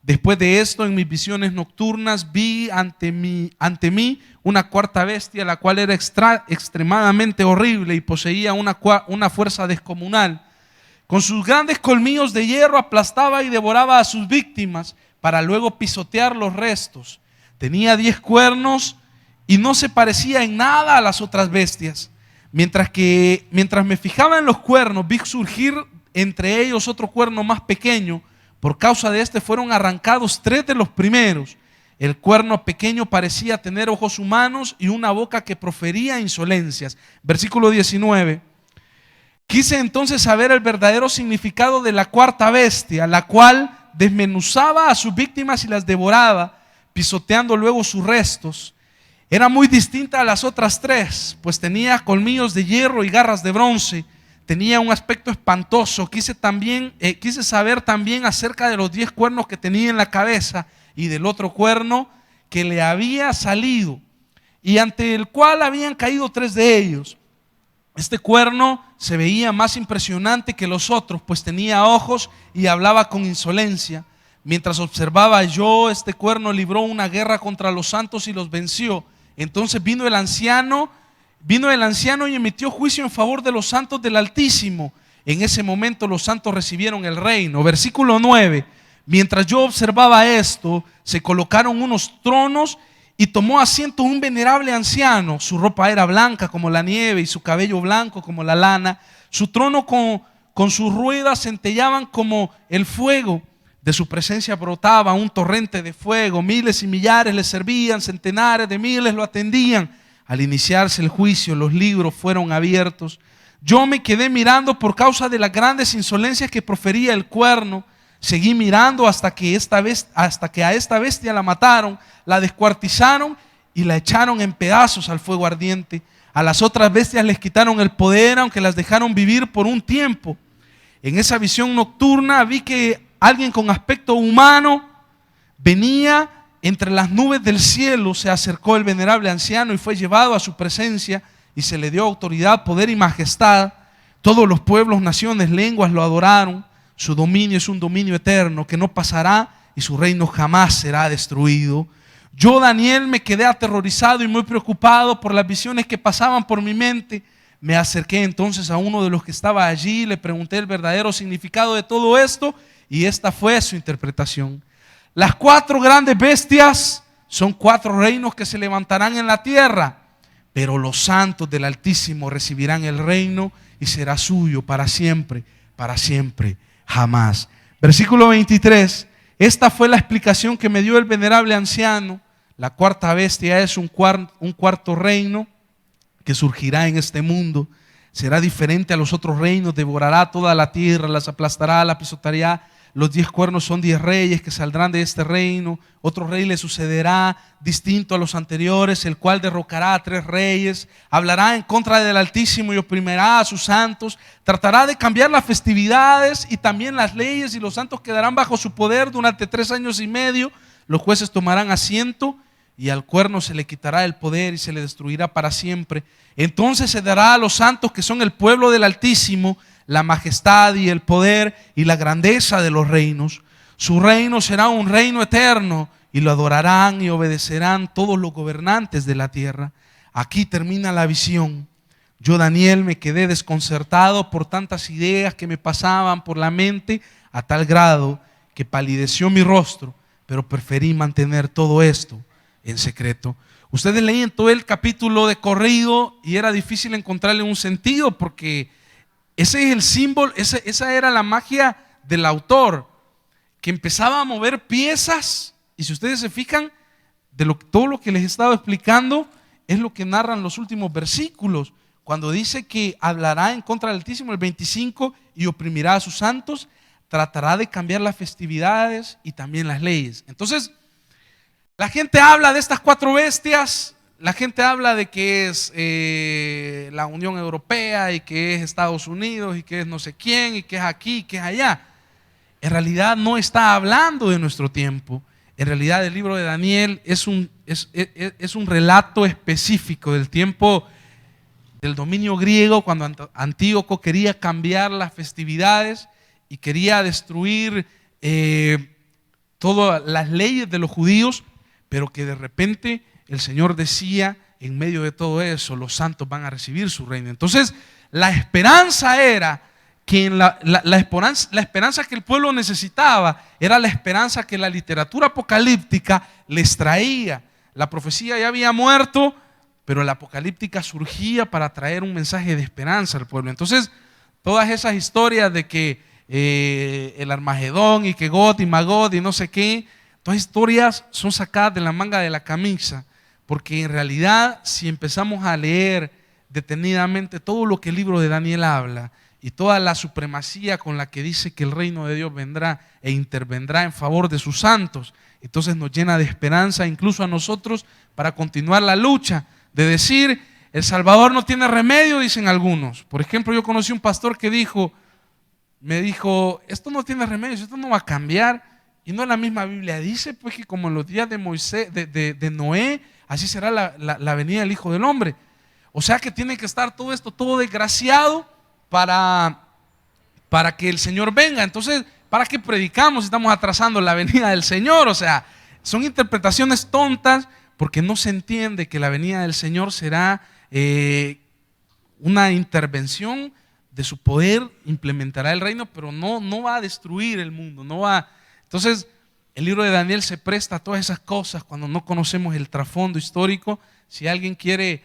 Después de esto, en mis visiones nocturnas, vi ante mí una 4ª bestia, la cual era extremadamente horrible y poseía una fuerza descomunal. Con sus grandes colmillos de hierro aplastaba y devoraba a sus víctimas para luego pisotear los restos. Tenía 10 cuernos y no se parecía en nada a las otras bestias. Mientras me fijaba en los cuernos, vi surgir entre ellos otro cuerno más pequeño. Por causa de este fueron arrancados 3 de los primeros. El cuerno pequeño parecía tener ojos humanos y una boca que profería insolencias. Versículo 19. Quise entonces saber el verdadero significado de la 4ª bestia, la cual desmenuzaba a sus víctimas y las devoraba, pisoteando luego sus restos. Era muy distinta a las otras 3, pues tenía colmillos de hierro y garras de bronce. Tenía un aspecto espantoso. Quise saber también acerca de los 10 cuernos que tenía en la cabeza y del otro cuerno que le había salido y ante el cual habían caído 3 de ellos. Este cuerno se veía más impresionante que los otros, pues tenía ojos y hablaba con insolencia. Mientras observaba yo, este cuerno libró una guerra contra los santos y los venció. Entonces vino el anciano y emitió juicio en favor de los santos del Altísimo. En ese momento los santos recibieron el reino. Versículo 9. Mientras yo observaba esto, se colocaron unos tronos y tomó asiento un venerable anciano. Su ropa era blanca como la nieve y su cabello blanco como la lana. Su trono con sus ruedas centellaban como el fuego. De su presencia brotaba un torrente de fuego. Miles y millares le servían, centenares de miles lo atendían. Al iniciarse el juicio, los libros fueron abiertos. Yo me quedé mirando por causa de las grandes insolencias que profería el cuerno. Seguí mirando hasta que a esta bestia la mataron, la descuartizaron y la echaron en pedazos al fuego ardiente. A las otras bestias les quitaron el poder, aunque las dejaron vivir por un tiempo. En esa visión nocturna vi que alguien con aspecto humano venía entre las nubes del cielo. Se acercó el venerable anciano y fue llevado a su presencia y se le dio autoridad, poder y majestad. Todos los pueblos, naciones, lenguas lo adoraron. Su dominio es un dominio eterno que no pasará y su reino jamás será destruido. Yo, Daniel, me quedé aterrorizado y muy preocupado por las visiones que pasaban por mi mente. Me acerqué entonces a uno de los que estaba allí y le pregunté el verdadero significado de todo esto y esta fue su interpretación. Las 4 grandes bestias son 4 reinos que se levantarán en la tierra, pero los santos del Altísimo recibirán el reino y será suyo para siempre, jamás. Versículo 23. Esta fue la explicación que me dio el venerable anciano. La 4ª bestia es un cuarto reino que surgirá en este mundo. Será diferente a los otros reinos, devorará toda la tierra, las aplastará, la pisoteará. Los 10 cuernos son 10 reyes que saldrán de este reino. Otro rey le sucederá distinto a los anteriores, el cual derrocará a 3 reyes. Hablará en contra del Altísimo y oprimirá a sus santos. Tratará de cambiar las festividades y también las leyes, y los santos quedarán bajo su poder durante 3 años y medio. Los jueces tomarán asiento y al cuerno se le quitará el poder y se le destruirá para siempre. Entonces se dará a los santos, que son el pueblo del Altísimo, la majestad y el poder y la grandeza de los reinos. Su reino será un reino eterno y lo adorarán y obedecerán todos los gobernantes de la tierra. Aquí termina la visión. Yo, Daniel, me quedé desconcertado por tantas ideas que me pasaban por la mente, a tal grado que palideció mi rostro, pero preferí mantener todo esto en secreto. Ustedes leían todo el capítulo de corrido y era difícil encontrarle un sentido, porque ese es el símbolo, esa era la magia del autor, que empezaba a mover piezas. Y si ustedes se fijan, todo lo que les he estado explicando es lo que narran los últimos versículos, cuando dice que hablará en contra del Altísimo, el 25, y oprimirá a sus santos, tratará de cambiar las festividades y también las leyes. Entonces, la gente habla de estas 4 bestias, la gente habla de que es la Unión Europea y que es Estados Unidos y que es no sé quién y que es aquí y que es allá. En realidad no está hablando de nuestro tiempo. En realidad el libro de Daniel es un relato específico del tiempo del dominio griego, cuando Antíoco quería cambiar las festividades y quería destruir todas las leyes de los judíos, pero que de repente el Señor decía, en medio de todo eso, los santos van a recibir su reino. Entonces, la esperanza era que la esperanza que el pueblo necesitaba era la esperanza que la literatura apocalíptica les traía. La profecía ya había muerto, pero la apocalíptica surgía para traer un mensaje de esperanza al pueblo. Entonces, todas esas historias de que el Armagedón y que God y Magod y no sé qué, todas historias son sacadas de la manga de la camisa, porque en realidad si empezamos a leer detenidamente todo lo que el libro de Daniel habla y toda la supremacía con la que dice que el reino de Dios vendrá e intervendrá en favor de sus santos, entonces nos llena de esperanza incluso a nosotros para continuar la lucha de decir, El Salvador no tiene remedio, dicen algunos. Por ejemplo, yo conocí un pastor que me dijo, esto no tiene remedio, esto no va a cambiar. Y no, la misma Biblia dice pues que como en los días de Moisés, de Noé, así será la venida del Hijo del Hombre. O sea que tiene que estar todo esto, todo desgraciado para que el Señor venga. Entonces, ¿para qué predicamos si estamos atrasando la venida del Señor? O sea, son interpretaciones tontas, porque no se entiende que la venida del Señor será una intervención de su poder, implementará el reino, pero no va a destruir el mundo, no va. Entonces, el libro de Daniel se presta a todas esas cosas cuando no conocemos el trasfondo histórico. Si alguien quiere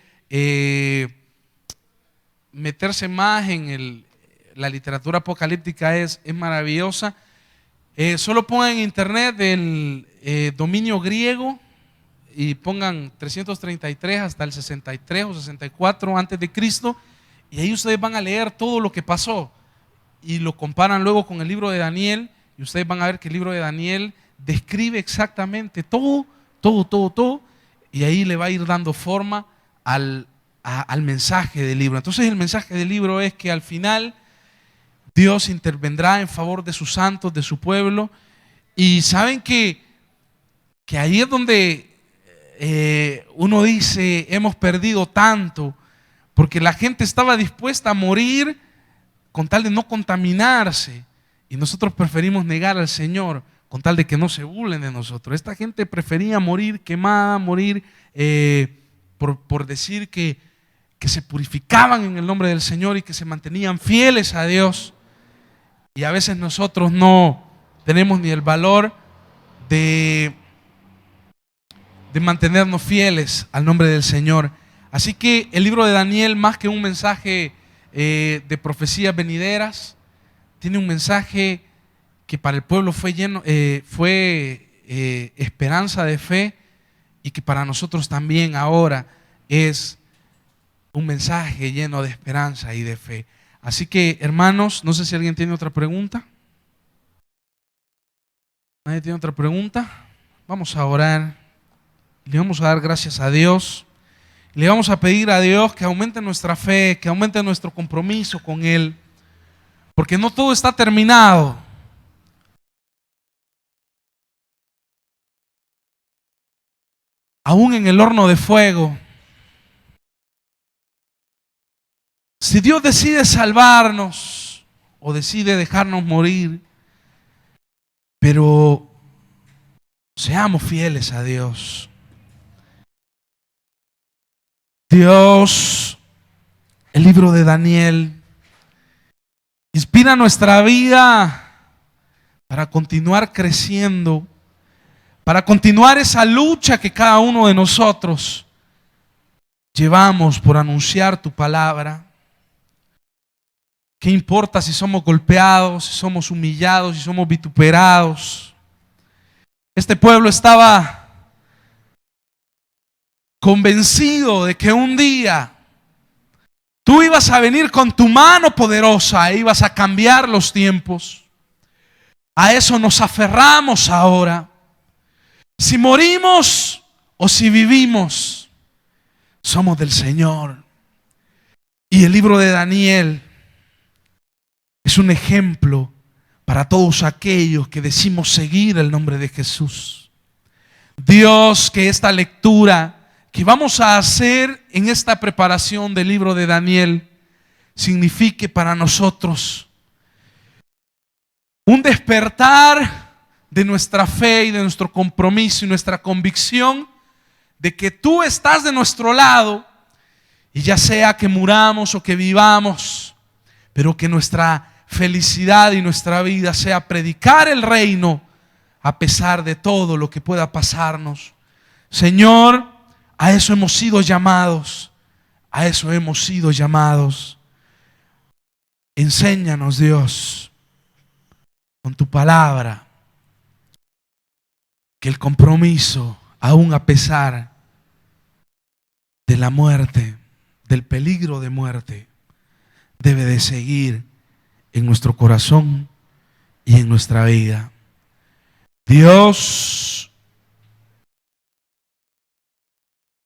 meterse más en la literatura apocalíptica, es maravillosa. Solo pongan en internet el dominio griego y pongan 333 hasta el 63 o 64 antes de Cristo, y ahí ustedes van a leer todo lo que pasó y lo comparan luego con el libro de Daniel, y ustedes van a ver que el libro de Daniel describe exactamente todo, y ahí le va a ir dando forma al mensaje del libro. Entonces el mensaje del libro es que al final Dios intervendrá en favor de sus santos, de su pueblo, y saben que ahí es donde uno dice, hemos perdido tanto, porque la gente estaba dispuesta a morir con tal de no contaminarse, y nosotros preferimos negar al Señor con tal de que no se burlen de nosotros. Esta gente prefería morir quemada, morir por decir que se purificaban en el nombre del Señor y que se mantenían fieles a Dios, y a veces nosotros no tenemos ni el valor de mantenernos fieles al nombre del Señor. Así que el libro de Daniel, más que un mensaje de profecías venideras, tiene un mensaje que para el pueblo fue esperanza de fe, y que para nosotros también ahora es un mensaje lleno de esperanza y de fe. Así que, hermanos, no sé si alguien tiene otra pregunta. ¿Nadie tiene otra pregunta? Vamos a orar. Le vamos a dar gracias a Dios. Le vamos a pedir a Dios que aumente nuestra fe, que aumente nuestro compromiso con Él, porque no todo está terminado. Aún en el horno de fuego, si Dios decide salvarnos o decide dejarnos morir, pero seamos fieles a Dios. Dios, el libro de Daniel inspira nuestra vida para continuar creciendo, para continuar esa lucha que cada uno de nosotros llevamos por anunciar tu palabra. ¿Qué importa si somos golpeados, si somos humillados, si somos vituperados? Este pueblo estaba convencido de que un día tú ibas a venir con tu mano poderosa e ibas a cambiar los tiempos. A eso nos aferramos ahora. Si morimos o si vivimos, somos del Señor. Y el libro de Daniel es un ejemplo para todos aquellos que decimos seguir el nombre de Jesús. Dios, que esta lectura que vamos a hacer en esta preparación del libro de Daniel signifique para nosotros un despertar de nuestra fe y de nuestro compromiso y nuestra convicción de que tú estás de nuestro lado, y ya sea que muramos o que vivamos, pero que nuestra felicidad y nuestra vida sea predicar el reino a pesar de todo lo que pueda pasarnos. Señor, a eso hemos sido llamados, a eso hemos sido llamados. Enséñanos, Dios, con tu palabra, que el compromiso, aún a pesar de la muerte, del peligro de muerte, debe de seguir en nuestro corazón y en nuestra vida. Dios,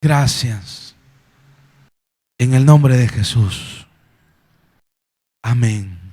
gracias. En el nombre de Jesús. Amén.